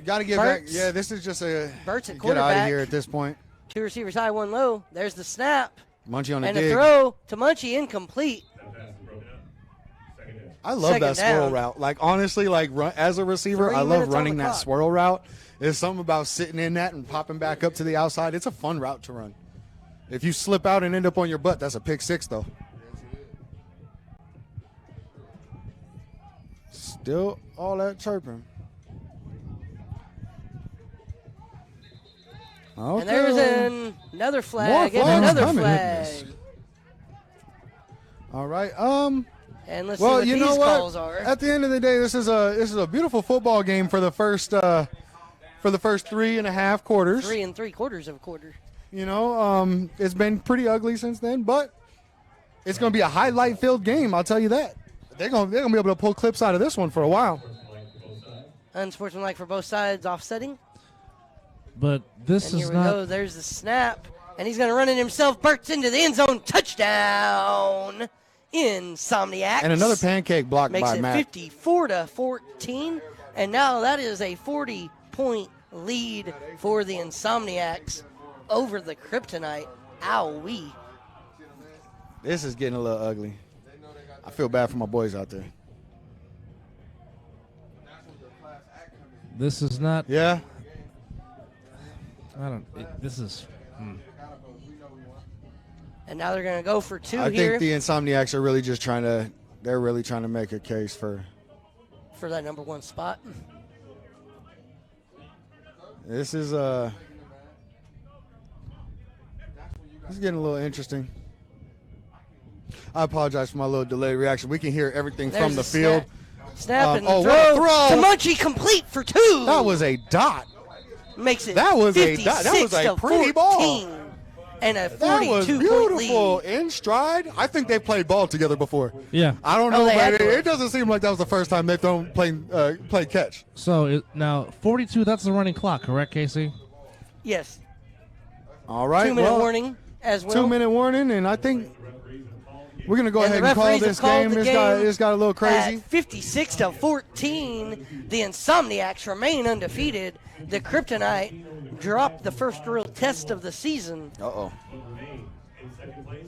Got to get back. Burt's- Yeah, this is just a Burt's at get out of quarterback. here at this point. 2 receivers high, 1 low. There's the snap. Munchie on the And dig. a throw to Munchie, incomplete. I love Second that swirl down. route. Like honestly, as a receiver, 3 I love minutes on running the that clock. swirl route. There's something about sitting in that and popping back up to the outside. It's a fun route to run. If you slip out and end up on your butt, that's a pick six, though. Still all that chirping. Okay. And there's another flag More and flags another coming. flag. All right. And let's Well, see you what know these what? calls are. At the end of the day, this is a beautiful football game for the first 3.5 quarters. 3 3/4 of a quarter. It's been pretty ugly since then, but it's going to be a highlight-filled game. I'll tell you that. They're going to be able to pull clips out of this one for a while. Unsportsmanlike for both sides, offsetting. But this And is here we not. go. There's the snap. And he's going to run it himself. Burks into the end zone. Touchdown. Insomniacs. And another pancake blocked Makes by it Matt. 54-14. And now that is a 40-point lead for the Insomniacs over the Kryptonite. Owie. This is getting a little ugly. I feel bad for my boys out there. This is not. Yeah. This is. And now they're going to go for 2 I here think the Insomniacs are really just trying to. They're really trying to make a case for that number 1 spot. this. Is this is getting a little interesting. I apologize for my little delayed reaction. We can hear everything from the field. Snap and what throw. a throw. To Munchie, complete for 2. That was a dot. Makes it That was a 56 that was a to pretty 14, ball. and a That was 42-point beautiful lead. in stride. I think they played ball together before. Yeah. I don't know, they had but to. it doesn't seem like that was the first time they've played catch. So now 42. That's the running clock, correct, Casey? Yes. All right. 2-minute warning as well. 2-minute warning, and I think we're gonna go And ahead the and call referees have this called game. the This got a little crazy. At 56 to 14, the Insomniacs remain undefeated. The Kryptonite dropped the first real test of the season. Uh-oh. In second place,